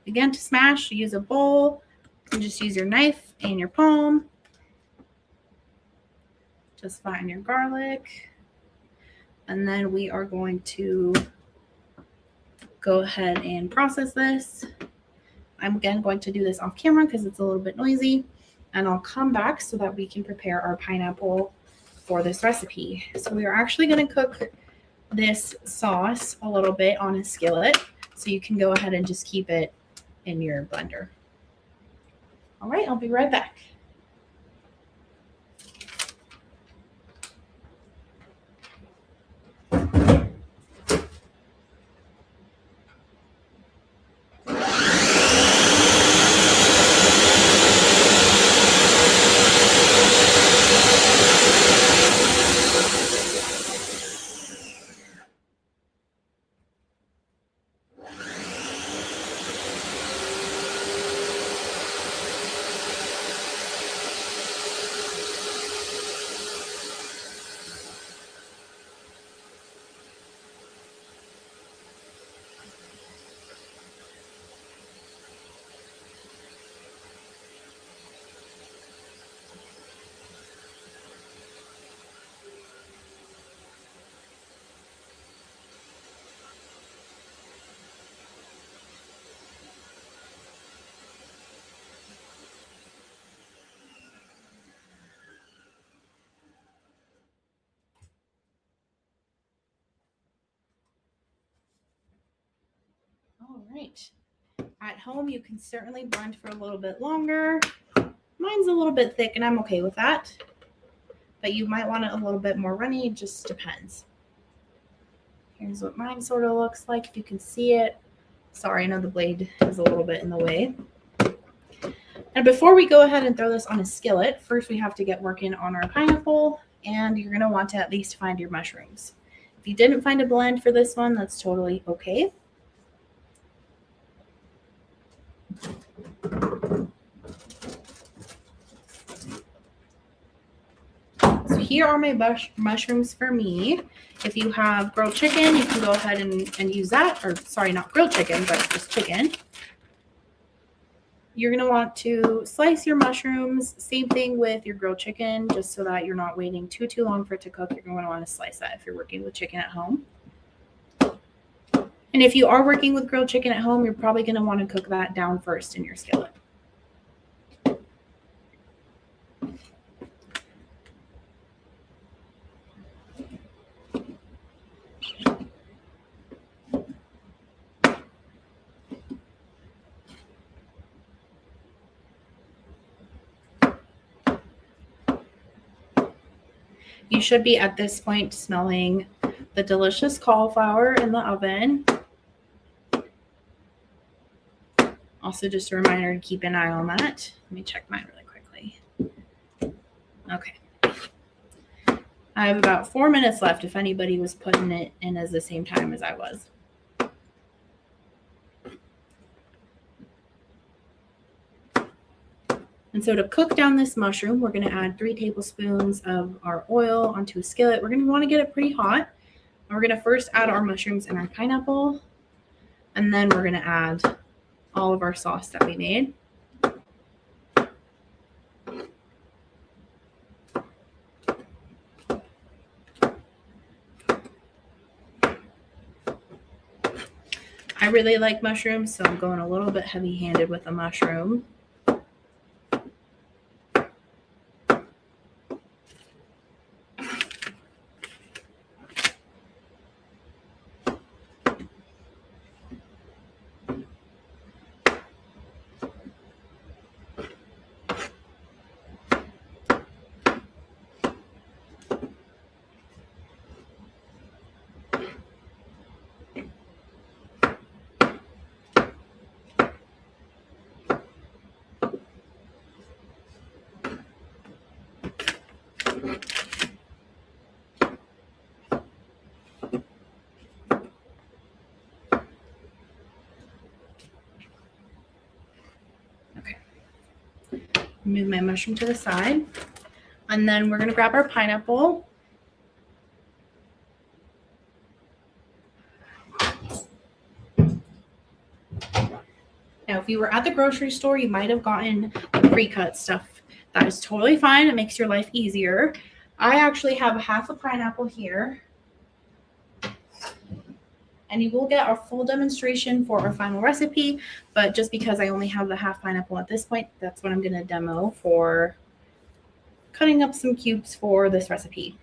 Again, to smash, use a bowl. You just use your knife and your palm. Just flatten your garlic. And then we are going to go ahead and process this. I'm again going to do this off camera because it's a little bit noisy. And I'll come back so that we can prepare our pineapple for this recipe. So we are actually going to cook this sauce a little bit on a skillet, so you can go ahead and just keep it in your blender. All right, I'll be right back. All right. At home, you can certainly blend for a little bit longer. Mine's a little bit thick, and I'm okay with that. But you might want it a little bit more runny. It just depends. Here's what mine sort of looks like, if you can see it. Sorry, I know the blade is a little bit in the way. And before we go ahead and throw this on a skillet, first we have to get working on our pineapple, and you're going to want to at least find your mushrooms. If you didn't find a blend for this one, that's totally okay. So here are my mushrooms for me. If you have grilled chicken, you can go ahead and use that. Or sorry, not grilled chicken, but just chicken. You're going to want to slice your mushrooms. Same thing with your grilled chicken, just so that you're not waiting too long for it to cook. You're going to want to slice that if you're working with chicken at home. And if you are working with grilled chicken at home, you're probably going to want to cook that down first in your skillet. You should be at this point smelling the delicious cauliflower in the oven. Also, just a reminder to keep an eye on that. Let me check mine really quickly. Okay. I have about 4 minutes left if anybody was putting it in as the same time as I was. And so to cook down this mushroom, we're going to add 3 tablespoons of our oil onto a skillet. We're going to want to get it pretty hot. And we're going to first add our mushrooms and our pineapple. And then we're going to add all of our sauce that we made. I really like mushrooms, so I'm going a little bit heavy-handed with the mushroom. Okay. Move my mushroom to the side. And then we're going to grab our pineapple. Now, if you were at the grocery store, you might have gotten the pre-cut stuff. That is totally fine. It makes your life easier. I actually have half a pineapple here. And you will get our full demonstration for our final recipe, but just because I only have the half pineapple at this point, that's what I'm going to demo for cutting up some cubes for this recipe.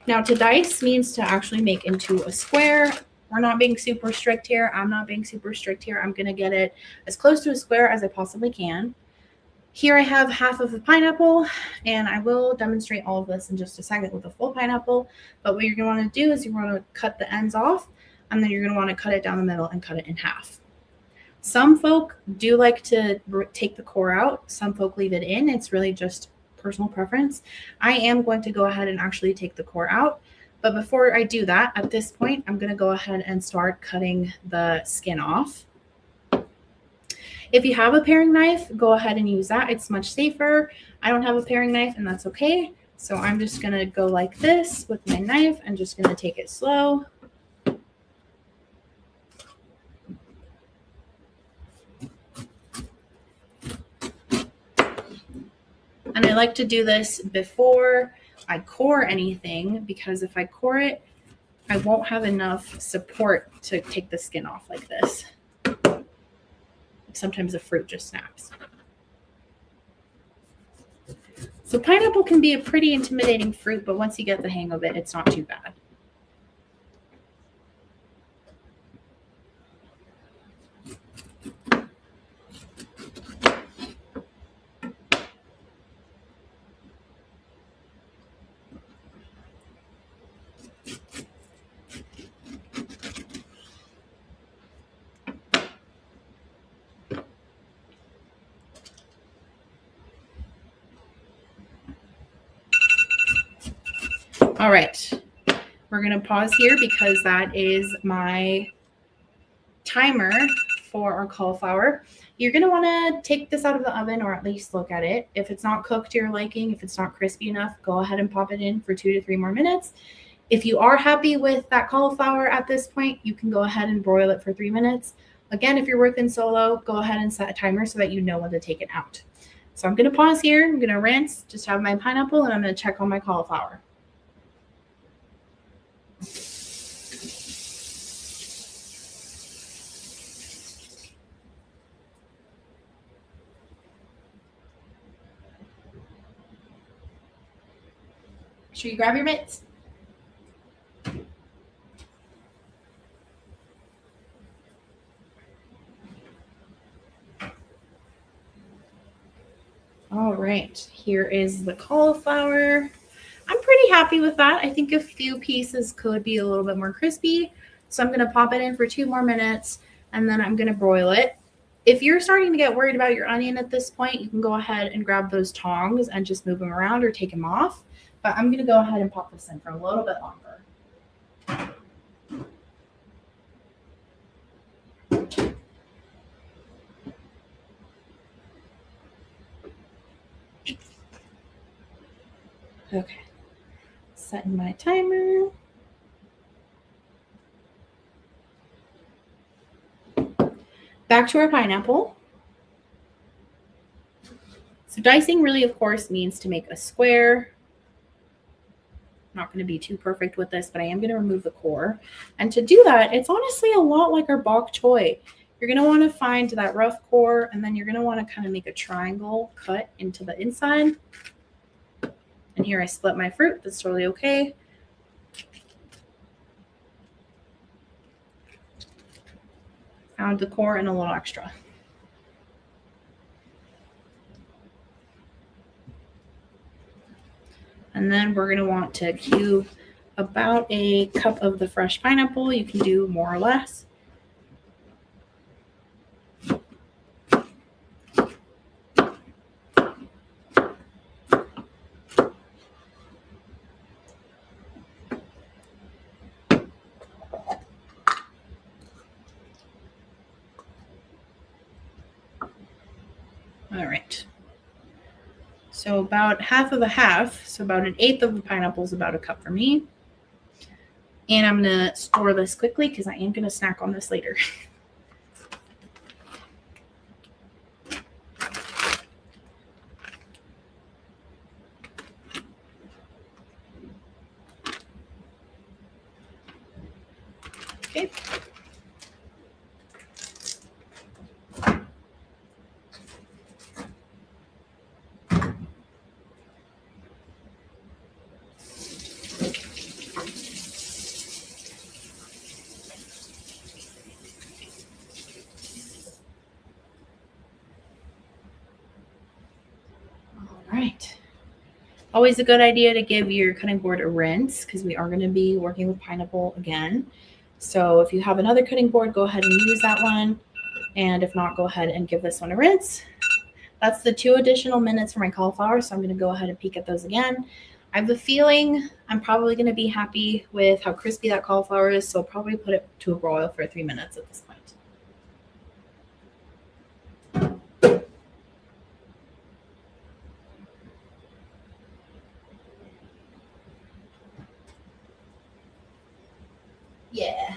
Now, to dice means to actually make into a square. We're not being super strict here. I'm not being super strict here. I'm going to get it as close to a square as I possibly can. Here I have half of the pineapple, and I will demonstrate all of this in just a second with a full pineapple. But what you're going to want to do is you want to cut the ends off, and then you're going to want to cut it down the middle and cut it in half. Some folk do like to take the core out. Some folk leave it in. It's really just personal preference. I am going to go ahead and actually take the core out. But before I do that, at this point, I'm going to go ahead and start cutting the skin off. If you have a paring knife, go ahead and use that. It's much safer. I don't have a paring knife, and that's okay. So I'm just going to go like this with my knife and just going to take it slow. And I like to do this before I core anything, because if I core it, I won't have enough support to take the skin off like this. Sometimes the fruit just snaps. So pineapple can be a pretty intimidating fruit, but once you get the hang of it, it's not too bad. All right, we're going to pause here because that is my timer for our cauliflower. You're going to want to take this out of the oven, or at least look at it. If it's not cooked to your liking, if it's not crispy enough, go ahead and pop it in for 2 to 3 more minutes. If you are happy with that cauliflower at this point, you can go ahead and broil it for 3 minutes. Again, if you're working solo, go ahead and set a timer so that you know when to take it out. So I'm going to pause here. I'm going to rinse, just have my pineapple, and I'm going to check on my cauliflower. Sure you grab your mitts. All right, here is the cauliflower. I'm pretty happy with that. I think a few pieces could be a little bit more crispy. So I'm going to pop it in for 2 more minutes, and then I'm going to broil it. If you're starting to get worried about your onion at this point, you can go ahead and grab those tongs and just move them around or take them off. But I'm going to go ahead and pop this in for a little bit longer. Okay, setting my timer. Back to our pineapple. So dicing really, of course, means to make a square. I'm not going to be too perfect with this, but I am going to remove the core. And to do that, it's honestly a lot like our bok choy. You're going to want to find that rough core, and then you're going to want to kind of make a triangle cut into the inside. And here I split my fruit. That's totally okay. Found the core and a little extra. And then we're going to want to cube about a cup of the fresh pineapple. You can do more or less. All right. So about half of a half, so about 1/8 of the pineapple is about a cup for me. And I'm going to store this quickly because I am going to snack on this later. Okay. All right. Always a good idea to give your cutting board a rinse because we are going to be working with pineapple again. So if you have another cutting board, go ahead and use that one. And if not, go ahead and give this one a rinse. That's the 2 additional minutes for my cauliflower. So I'm going to go ahead and peek at those again. I have a feeling I'm probably going to be happy with how crispy that cauliflower is. So I'll probably put it to a broil for 3 minutes at this point. Yeah.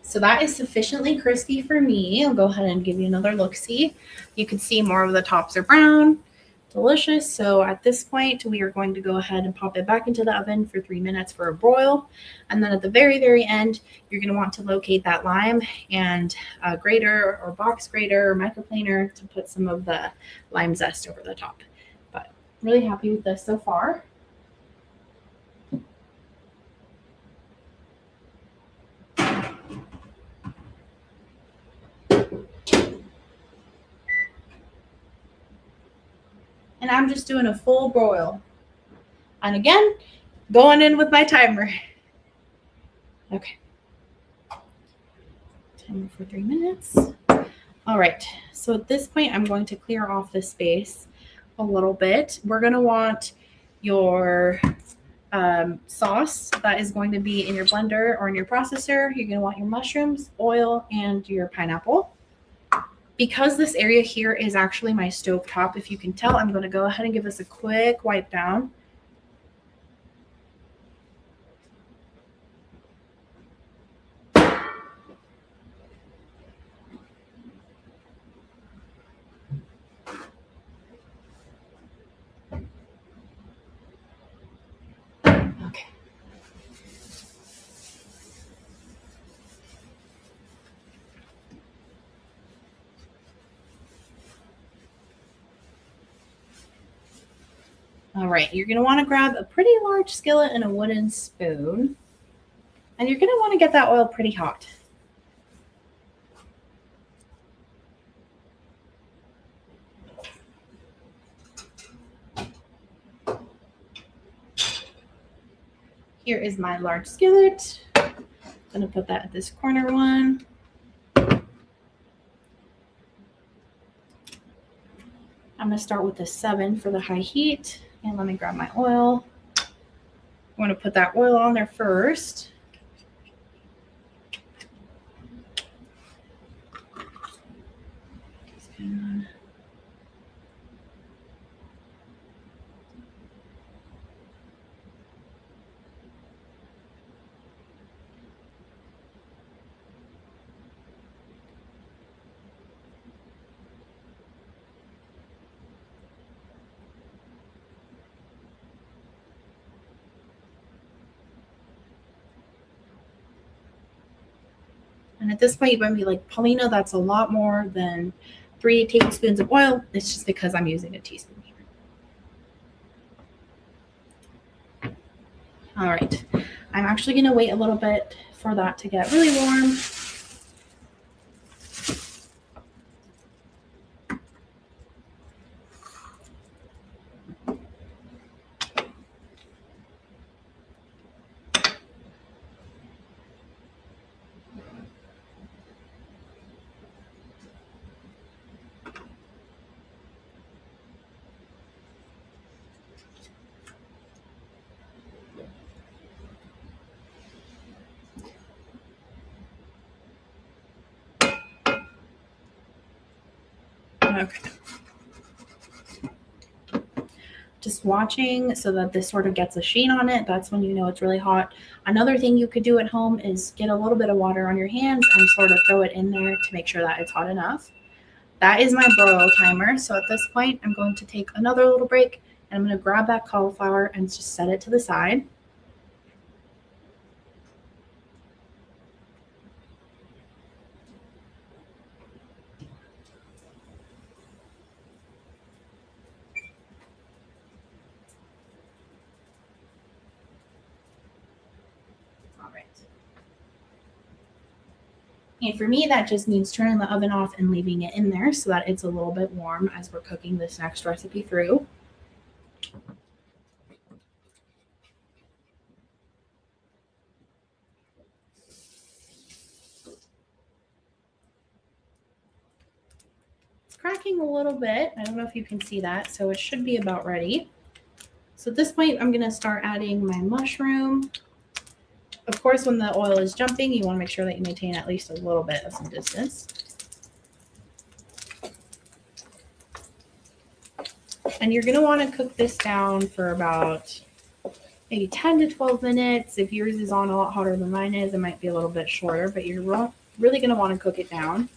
So that is sufficiently crispy for me. I'll go ahead and give you another look-see. You can see more of the tops are brown. Delicious. So at this point, we are going to go ahead and pop it back into the oven for 3 minutes for a broil. And then at the very, very end, you're going to want to locate that lime and a grater or box grater or microplaner to put some of the lime zest over the top. But really happy with this so far. And I'm just doing a full broil. And again, going in with my timer. Okay. Timer for 3 minutes. All right. So at this point, I'm going to clear off the space a little bit. We're going to want your sauce that is going to be in your blender or in your processor. You're going to want your mushrooms, oil, and your pineapple. Because this area here is actually my stove top, if you can tell, I'm going to go ahead and give this a quick wipe down. Okay. All right, you're going to want to grab a pretty large skillet and a wooden spoon. And you're going to want to get that oil pretty hot. Here is my large skillet. I'm going to put that at this corner one. I'm going to start with a 7 for the high heat. And let me grab my oil. I want to put that oil on there first. And at this point, you might be like, Paulina, that's a lot more than 3 tablespoons of oil. It's just because I'm using a teaspoon here. All right. I'm actually going to wait a little bit for that to get really warm. Okay. just watching so that this sort of gets a sheen on it. That's when you know it's really hot. Another thing you could do at home is get a little bit of water on your hands and sort of throw it in there to make sure that it's hot enough. That is my broil timer. So at this point, I'm going to take another little break and I'm going to grab that cauliflower and just set it to the side. All right. And for me, that just means turning the oven off and leaving it in there so that it's a little bit warm as we're cooking this next recipe through. It's cracking a little bit. I don't know if you can see that, so it should be about ready. So at this point, I'm going to start adding my mushroom. Of course, when the oil is jumping, you want to make sure that you maintain at least a little bit of some distance. And you're going to want to cook this down for about maybe 10 to 12 minutes. If yours is on a lot hotter than mine is, it might be a little bit shorter, but you're really going to want to cook it down.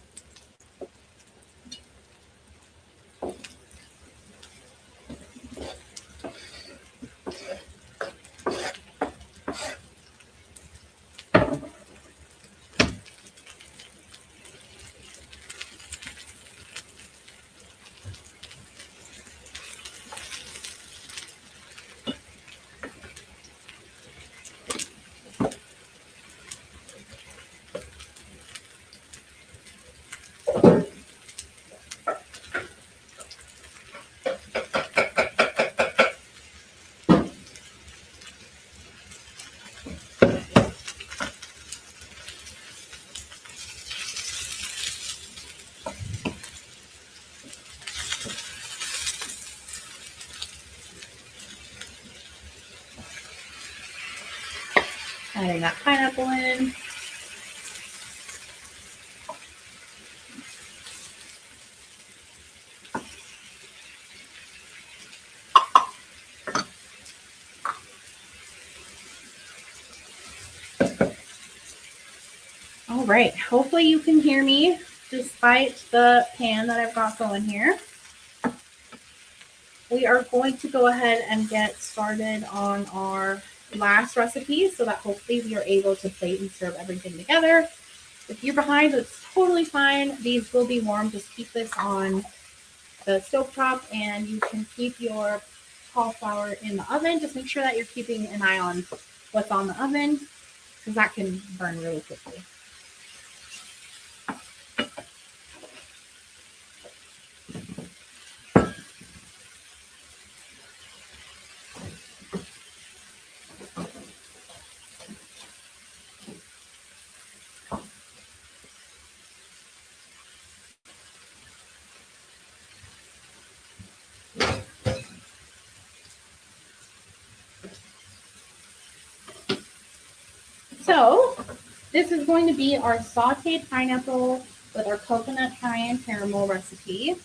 Adding that pineapple in. All right, hopefully you can hear me despite the pan that I've got going here. We are going to go ahead and get started on our last recipe so that hopefully we are able to plate and serve everything together. If you're behind, it's totally fine. These will be warm. Just keep this on the stovetop and you can keep your cauliflower in the oven. Just make sure that you're keeping an eye on what's on the oven because that can burn really quickly. So this is going to be our sauteed pineapple with our coconut cayenne caramel recipe.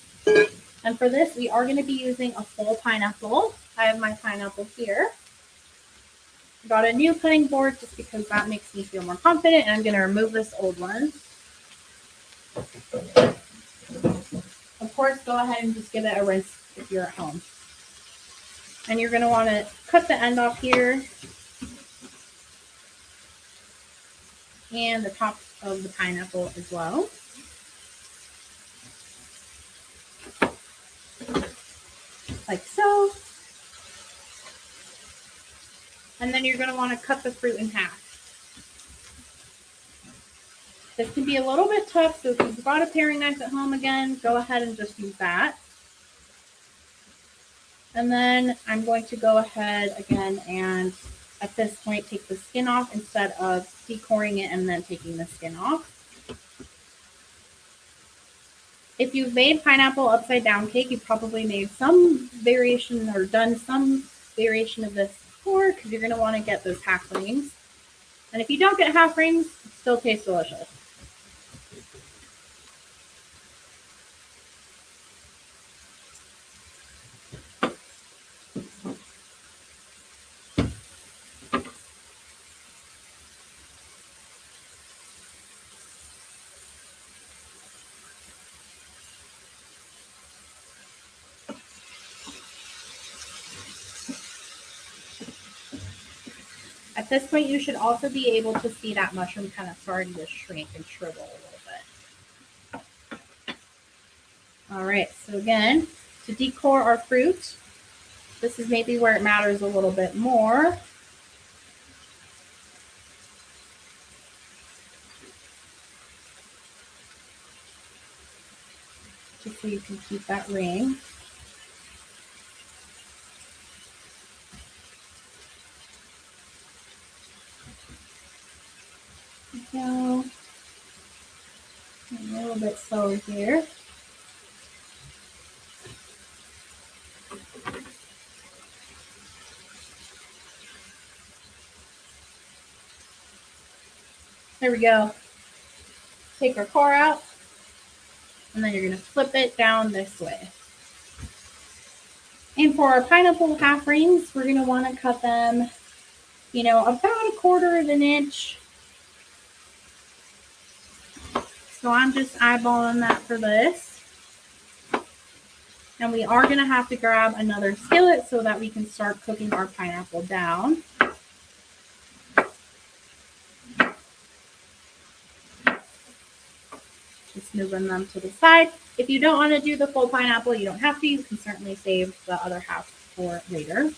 And for this, we are going to be using a full pineapple. I have my pineapple here. I got a new cutting board just because that makes me feel more confident. And I'm going to remove this old one. Of course, go ahead and just give it a rinse if you're at home. And you're going to want to cut the end off here. And the top of the pineapple as well. Like so. And then you're going to want to cut the fruit in half. This can be a little bit tough, so if you've got a paring knife at home again, go ahead and just use that. And then I'm going to go ahead again and at this point take the skin off instead of decoring it and then taking the skin off. If you've made pineapple upside down cake, you've probably made some variation or done some variation of this before because you're going to want to get those half rings. And if you don't get half rings, it still tastes delicious. At this point, you should also be able to see that mushroom kind of starting to shrink and shrivel a little bit. All right, so again, to decor our fruit, this is maybe where it matters a little bit more. Just so you can keep that ring. Go. A little bit slow here. There we go. Take our core out, and then you're going to flip it down this way. And for our pineapple half rings, we're going to want to cut them, about 1/4 of an inch. So I'm just eyeballing that for this. And we are going to have to grab another skillet so that we can start cooking our pineapple down. Just moving them to the side. If you don't want to do the full pineapple, you don't have to. You can certainly save the other half for later.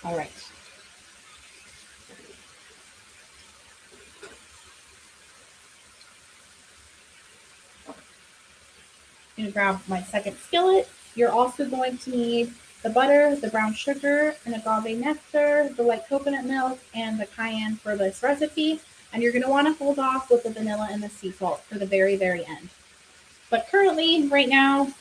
All right. I'm going to grab my second skillet. You're also going to need the butter, the brown sugar, and agave nectar, the white coconut milk, and the cayenne for this recipe. And you're going to want to hold off with the vanilla and the sea salt for the very, very end. But currently, right now,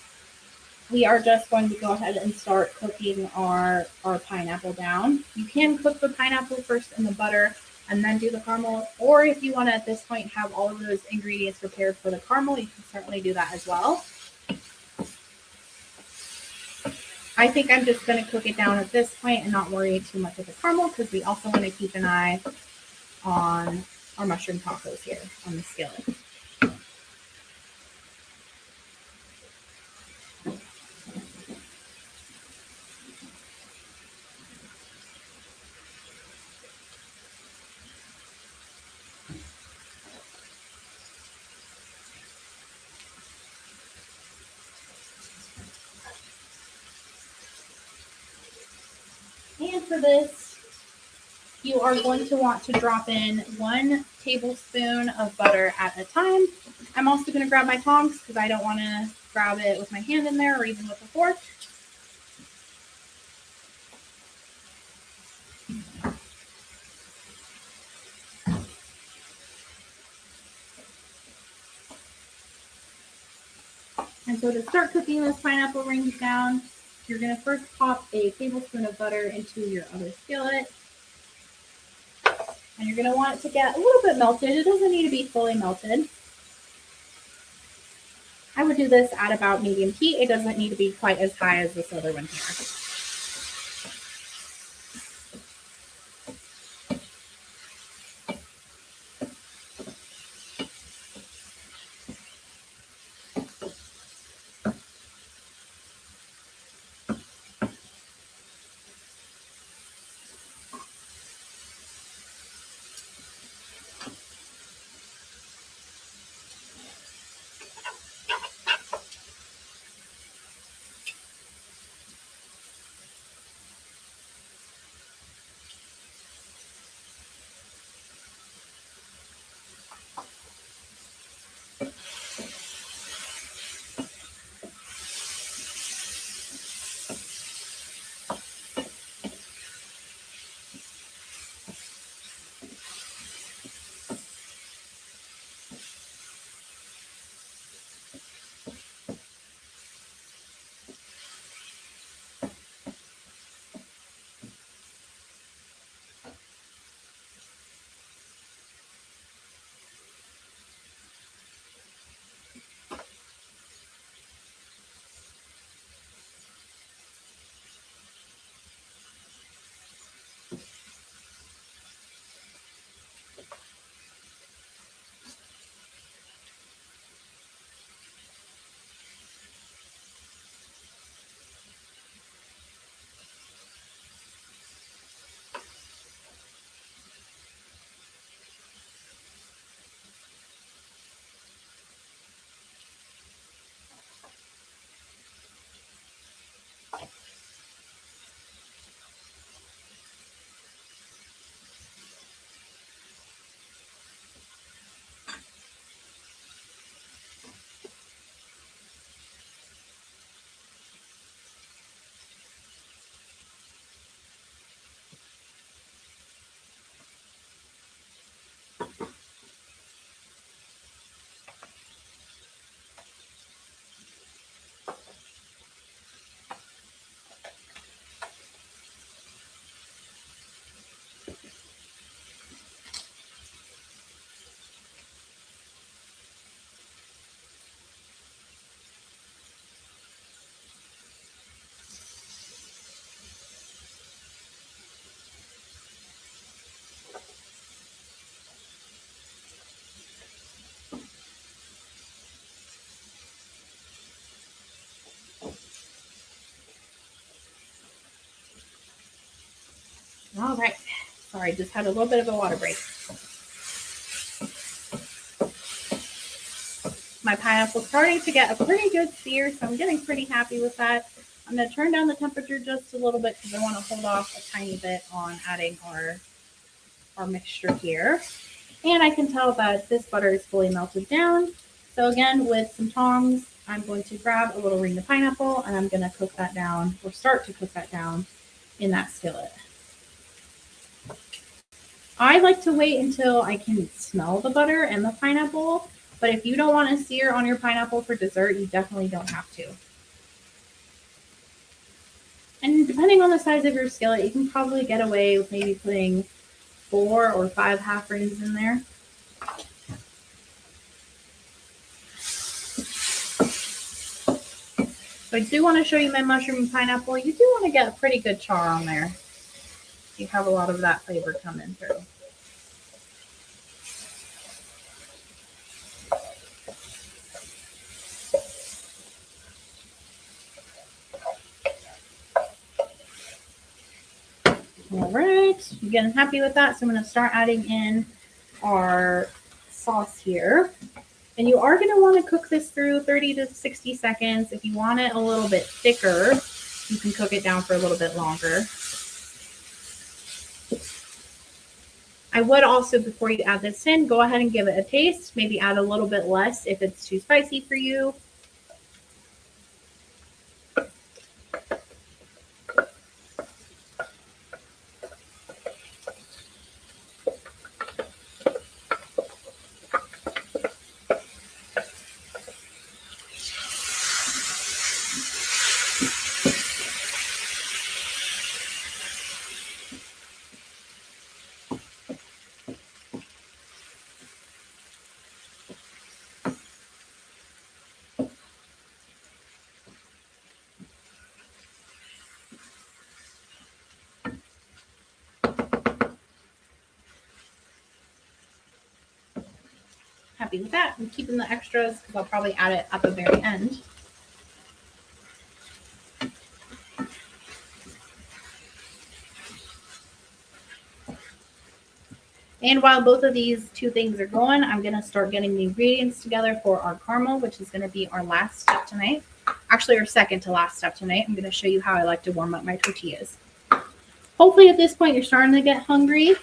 we are just going to go ahead and start cooking our pineapple down. You can cook the pineapple first in the butter and then do the caramel. Or if you want to, at this point, have all of those ingredients prepared for the caramel, you can certainly do that as well. I think I'm just going to cook it down at this point and not worry too much of the caramel because we also want to keep an eye on our mushroom tacos here on the skillet. And for this, you are going to want to drop in 1 tablespoon of butter at a time. I'm also going to grab my tongs because I don't want to grab it with my hand in there or even with a fork. And so to start cooking those pineapple rings down, you're going to first pop a tablespoon of butter into your other skillet. And you're going to want it to get a little bit melted. It doesn't need to be fully melted. I would do this at about medium heat. It doesn't need to be quite as high as this other one here. All right. Sorry, just had a little bit of a water break. My pineapple's starting to get a pretty good sear, so I'm getting pretty happy with that. I'm going to turn down the temperature just a little bit because I want to hold off a tiny bit on adding our mixture here. And I can tell that this butter is fully melted down. So again, with some tongs, I'm going to grab a little ring of pineapple and I'm going to cook that down, or start to cook that down in that skillet. I like to wait until I can smell the butter and the pineapple, but if you don't want to sear on your pineapple for dessert, you definitely don't have to. And depending on the size of your skillet, you can probably get away with maybe putting 4 or 5 half rings in there. So I do want to show you my mushroom and pineapple. You do want to get a pretty good char on there. You have a lot of that flavor coming through. All right, I'm getting happy with that. So I'm going to start adding in our sauce here. And you are going to want to cook this through 30 to 60 seconds. If you want it a little bit thicker, you can cook it down for a little bit longer. I would also, before you add this in, go ahead and give it a taste. Maybe add a little bit less if it's too spicy for you. Happy with that. I'm keeping the extras because I'll probably add it at the very end. And while both of these two things are going, I'm going to start getting the ingredients together for our caramel, which is going to be our last step tonight. Actually, our second to last step tonight. I'm going to show you how I like to warm up my tortillas. Hopefully at this point, you're starting to get hungry.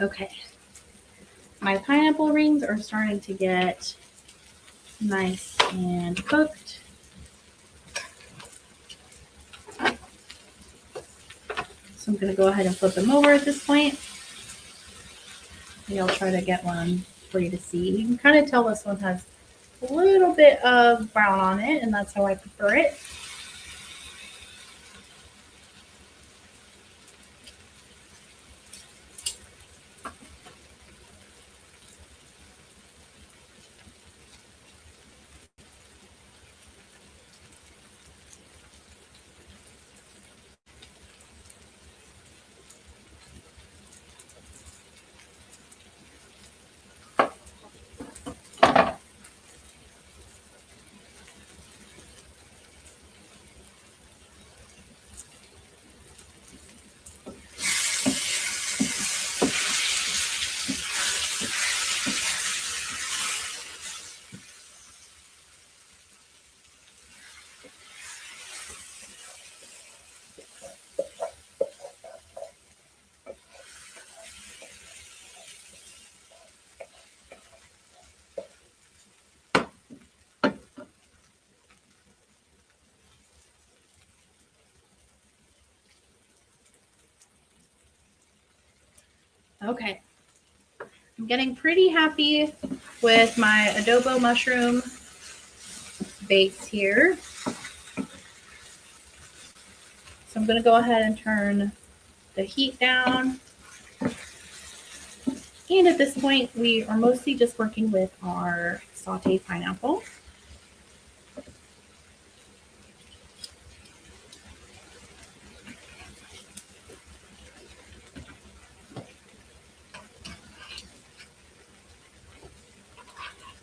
Okay. My pineapple rings are starting to get nice and cooked. So I'm going to go ahead and flip them over at this point. Maybe I'll try to get one for you to see. You can kind of tell this one has a little bit of brown on it, and that's how I prefer it. Okay. I'm getting pretty happy with my adobo mushroom base here. So I'm going to go ahead and turn the heat down. And at this point, we are mostly just working with our sauteed pineapple.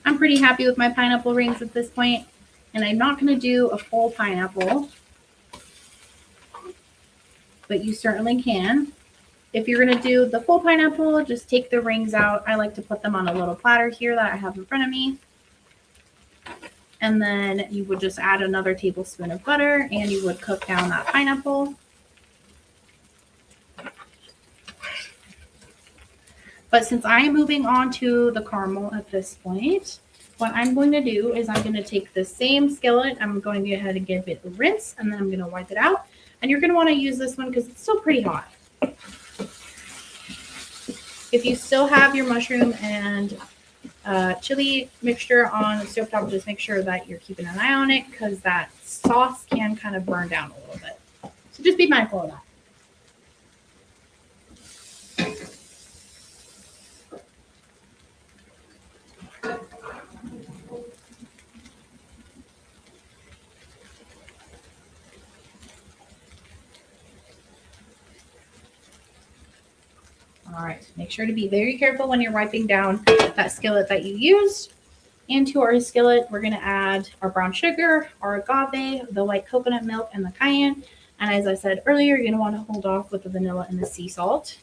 I'm pretty happy with my pineapple rings at this point, and I'm not going to do a full pineapple, but you certainly can. If you're going to do the full pineapple, just take the rings out. I like to put them on a little platter here that I have in front of me. And then you would just add another tablespoon of butter, and you would cook down that pineapple. But since I'm moving on to the caramel at this point, what I'm going to do is I'm going to take the same skillet. I'm going to go ahead and give it a rinse, and then I'm going to wipe it out. And you're going to want to use this one because it's still pretty hot. If you still have your mushroom and chili mixture on the stovetop, just make sure that you're keeping an eye on it because that sauce can kind of burn down a little bit. So just be mindful of that. All right, make sure to be very careful when you're wiping down that skillet that you used. Into our skillet, we're going to add our brown sugar, our agave, the white coconut milk, and the cayenne. And as I said earlier, you're going to want to hold off with the vanilla and the sea salt.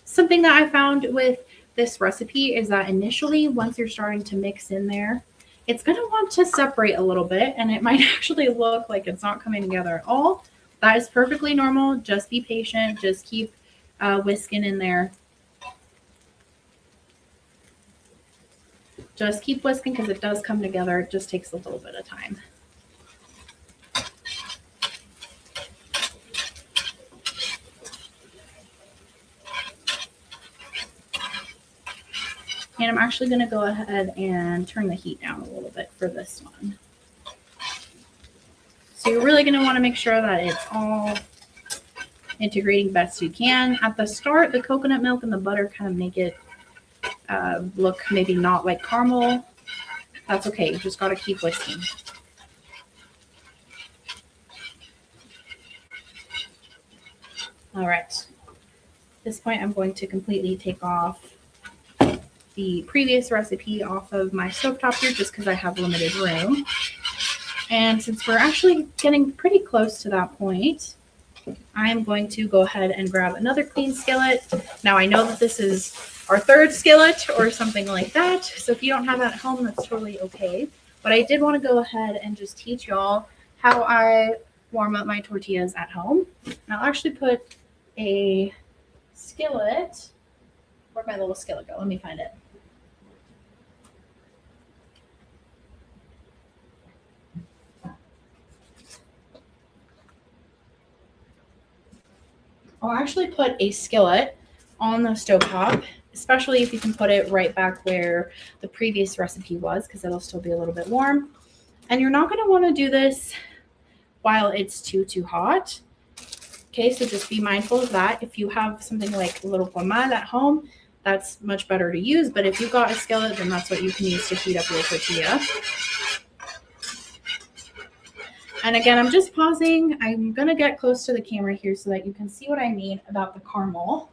Something that I found with this recipe is that initially, once you're starting to mix in there, it's going to want to separate a little bit, and it might actually look like it's not coming together at all. That is perfectly normal. Just be patient. Just keep whisking in there. Just keep whisking because it does come together. It just takes a little bit of time. And I'm actually going to go ahead and turn the heat down a little bit for this one. So you're really going to want to make sure that it's all integrating best you can. At the start, the coconut milk and the butter kind of make it look maybe not like caramel. That's okay. You just got to keep whisking. All right. At this point, I'm going to completely take off the previous recipe off of my stovetop here just because I have limited room. And since we're actually getting pretty close to that point, I'm going to go ahead and grab another clean skillet. Now I know that this is our third skillet or something like that. So if you don't have that at home, that's totally okay. But I did want to go ahead and just teach y'all how I warm up my tortillas at home. And I'll actually put a skillet. Where'd my little skillet go? Let me find it. I'll actually put a skillet on the stovetop, especially if you can put it right back where the previous recipe was, because it'll still be a little bit warm. And you're not going to want to do this while it's too hot. Okay, so just be mindful of that. If you have something like a little comal at home, that's much better to use. But if you've got a skillet, then that's what you can use to heat up your tortilla. And again, I'm just pausing. I'm going to get close to the camera here so that you can see what I mean about the caramel.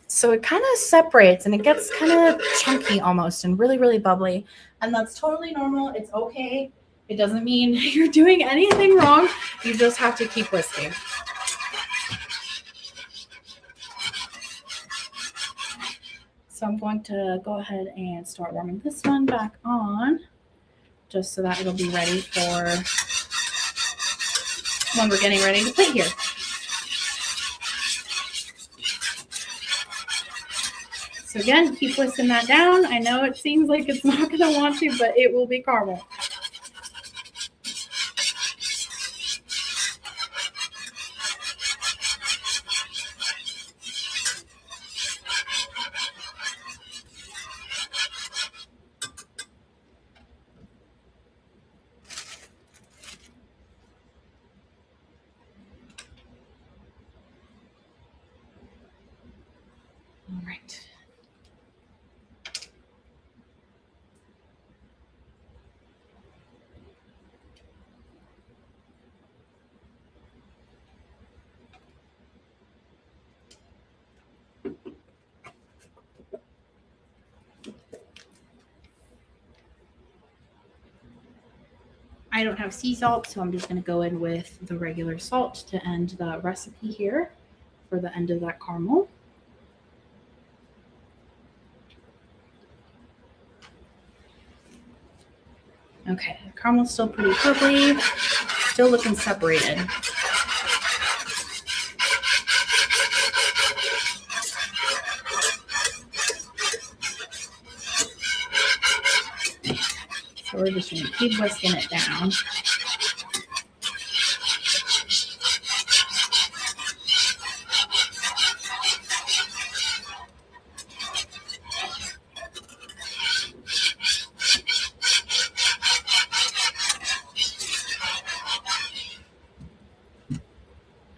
So it kind of separates and it gets kind of chunky almost and really, really bubbly. And that's totally normal. It's okay. It doesn't mean you're doing anything wrong. You just have to keep whisking. So I'm going to go ahead and start warming this one back on just so that it'll be ready for when we're getting ready to plate here. So again, keep whisking that down. I know it seems like it's not going to want to, but it will be caramel. All right. I don't have sea salt, so I'm just going to go in with the regular salt to end the recipe here for the end of that caramel. Okay, the caramel's still pretty purpley, still looking separated. So we're just going to keep whisking it down.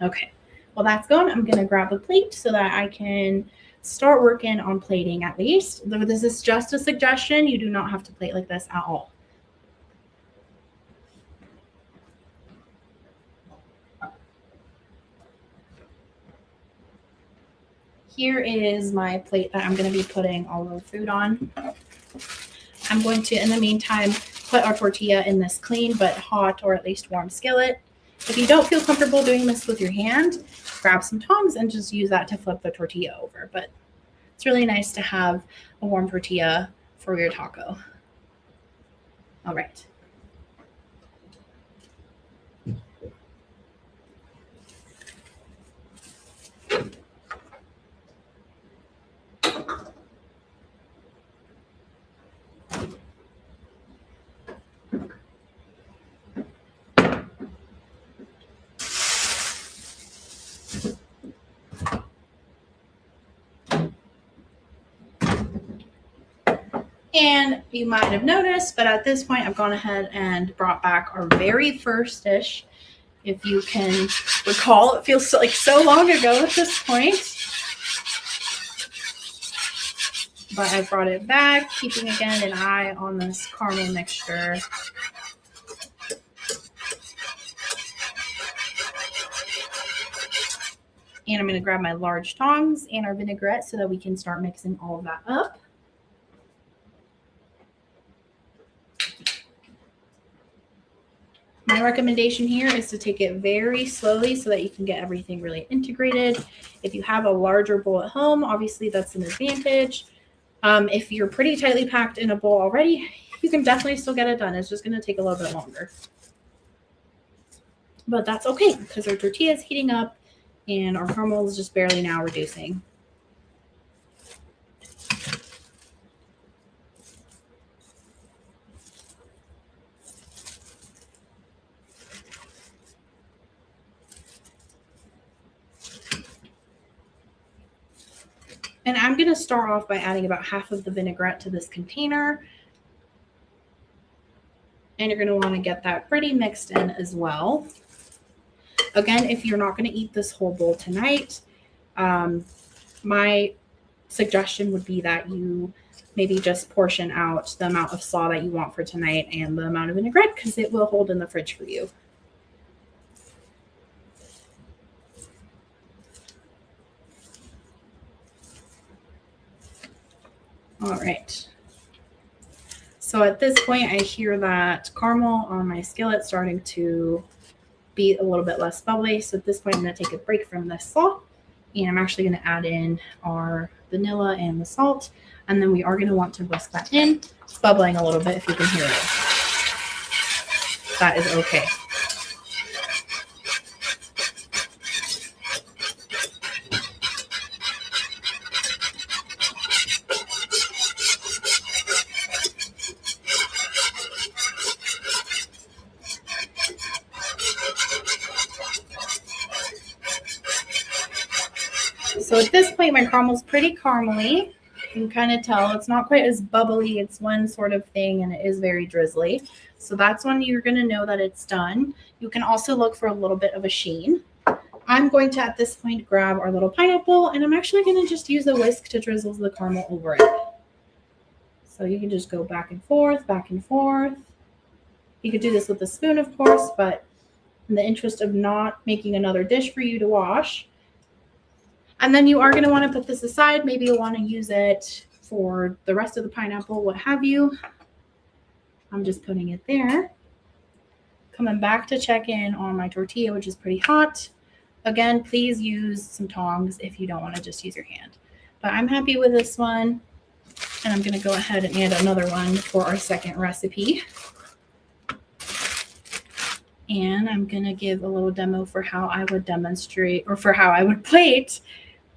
Okay, well that's going. I'm going to grab a plate so that I can start working on plating at least. This is just a suggestion. You do not have to plate like this at all. Here is my plate that I'm going to be putting all the food on. I'm going to, in the meantime, put our tortilla in this clean but hot or at least warm skillet. If you don't feel comfortable doing this with your hand, grab some tongs and just use that to flip the tortilla over. But it's really nice to have a warm tortilla for your taco. All right. And you might have noticed, but at this point, I've gone ahead and brought back our very first dish. If you can recall, it feels like so long ago at this point. But I brought it back, keeping again an eye on this caramel mixture. And I'm going to grab my large tongs and our vinaigrette so that we can start mixing all of that up. My recommendation here is to take it very slowly so that you can get everything really integrated. If you have a larger bowl at home, obviously that's an advantage. If you're pretty tightly packed in a bowl already, you can definitely still get it done. It's just going to take a little bit longer. But that's okay because our tortilla is heating up And our caramel is just barely now reducing. And I'm going to start off by adding about half of the vinaigrette to this container. And you're going to want to get that pretty mixed in as well. Again, if you're not going to eat this whole bowl tonight, my suggestion would be that you maybe just portion out the amount of slaw that you want for tonight and the amount of vinaigrette, because it will hold in the fridge for you. All right. So at this point, I hear that caramel on my skillet starting to be a little bit less bubbly. So at this point, I'm going to take a break from this slaw, and I'm actually going to add in our vanilla and the salt. And then we are going to want to whisk that in. It's bubbling a little bit if you can hear it. That is okay. So at this point, my caramel's pretty caramely. You can kind of tell it's not quite as bubbly. It's one sort of thing, and it is very drizzly. So that's when you're going to know that it's done. You can also look for a little bit of a sheen. I'm going to, at this point, grab our little pineapple, and I'm actually going to just use the whisk to drizzle the caramel over it. So you can just go back and forth, back and forth. You could do this with a spoon, of course, but in the interest of not making another dish for you to wash. And then you are going to want to put this aside. Maybe you'll want to use it for the rest of the pineapple, what have you. I'm just putting it there. Coming back to check in on my tortilla, which is pretty hot. Again, please use some tongs if you don't want to just use your hand. But I'm happy with this one. And I'm going to go ahead and add another one for our second recipe. And I'm going to give a little demo for how I would demonstrate, or for how I would plate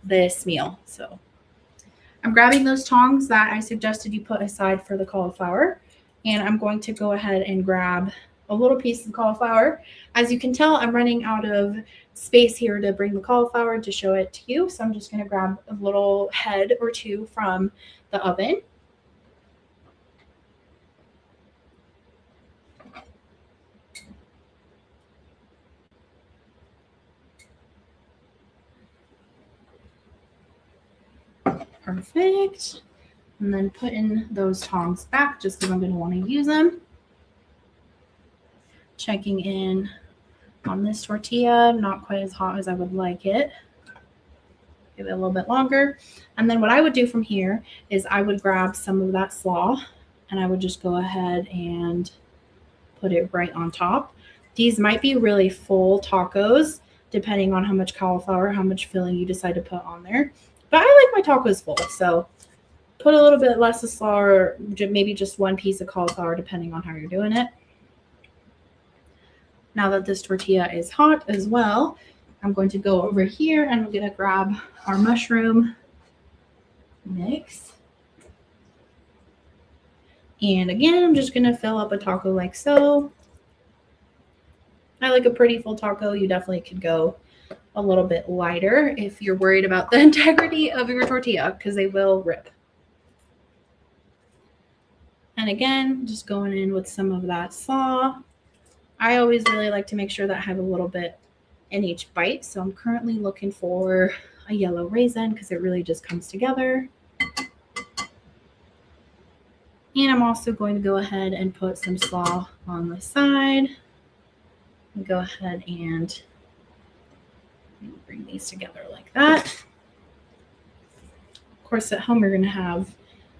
this meal. So I'm grabbing those tongs that I suggested you put aside for the cauliflower, and I'm going to go ahead and grab a little piece of cauliflower. As you can tell, I'm running out of space here to bring the cauliflower to show it to you, so I'm just going to grab a little head or two from the oven. Perfect. And then put in those tongs back just because I'm going to want to use them. Checking in on this tortilla, not quite as hot as I would like it. Give it a little bit longer. And then what I would do from here is I would grab some of that slaw and I would just go ahead and put it right on top. These might be really full tacos, depending on how much cauliflower, how much filling you decide to put on there. But I like my tacos full, so put a little bit less of slaw, or maybe just one piece of cauliflower, depending on how you're doing it. Now that this tortilla is hot as well, I'm going to go over here and I'm going to grab our mushroom mix. And again, I'm just going to fill up a taco like so. I like a pretty full taco. You definitely could go a little bit lighter if you're worried about the integrity of your tortilla, because they will rip. And again, just going in with some of that slaw. I always really like to make sure that I have a little bit in each bite. So I'm currently looking for a yellow raisin because it really just comes together. And I'm also going to go ahead and put some slaw on the side. And go ahead and bring these together like that. Of course, at home, you're going to have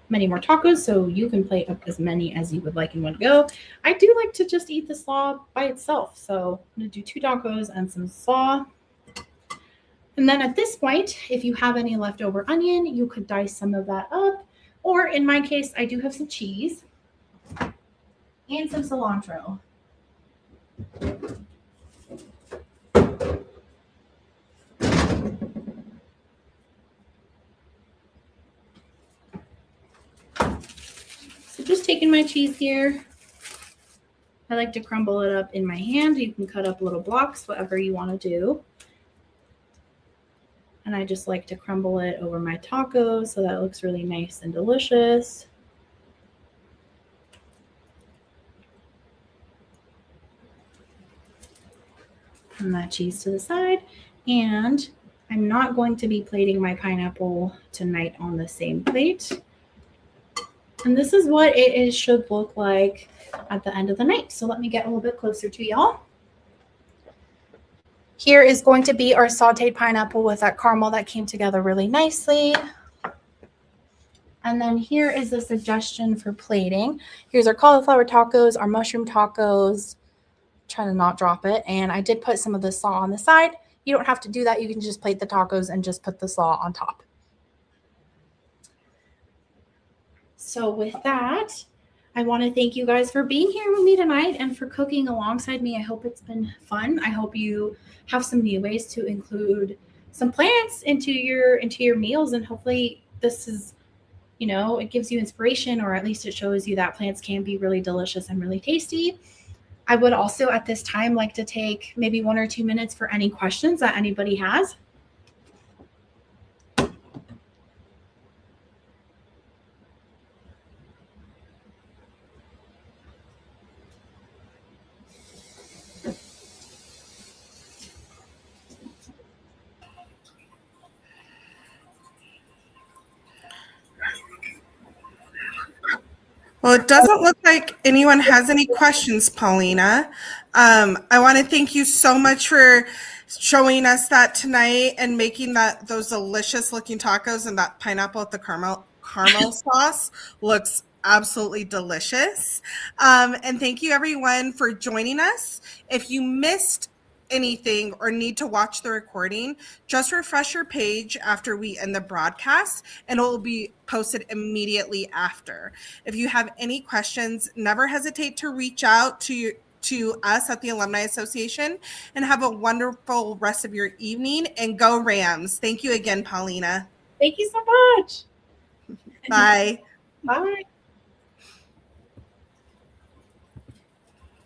many more tacos, so you can plate up as many as you would like in one go. I do like to just eat the slaw by itself, so I'm going to do 2 tacos and some slaw. And then at this point, if you have any leftover onion, you could dice some of that up. Or in my case, I do have some cheese and some cilantro. taking my cheese here. I like to crumble it up in my hand. You can cut up little blocks, whatever you want to do. And I just like to crumble it over my tacos so that it looks really nice and delicious. And that cheese to the side. And I'm not going to be plating my pineapple tonight on the same plate. And this is what it should look like at the end of the night. So let me get a little bit closer to y'all. Here is going to be our sauteed pineapple with that caramel that came together really nicely. And then here is a suggestion for plating. Here's our cauliflower tacos, our mushroom tacos. Try to not drop it. And I did put some of the slaw on the side. You don't have to do that. You can just plate the tacos and just put the slaw on top. So with that, I want to thank you guys for being here with me tonight and for cooking alongside me. I hope it's been fun. I hope you have some new ways to include some plants into your meals, and hopefully this is, it gives you inspiration, or at least it shows you that plants can be really delicious and really tasty. I would also at this time like to take maybe 1 or 2 minutes for any questions that anybody has. Well, it doesn't look like anyone has any questions, Paulina. I want to thank you so much for showing us that tonight and making those delicious looking tacos, and that pineapple with the caramel sauce looks absolutely delicious. And thank you everyone for joining us. If you missed anything or need to watch the recording, just refresh your page after we end the broadcast and it will be posted immediately after. If you have any questions, never hesitate to reach out to us at the Alumni Association, and have a wonderful rest of your evening, and go Rams. Thank you again, Paulina. Thank you so much. Bye. Bye.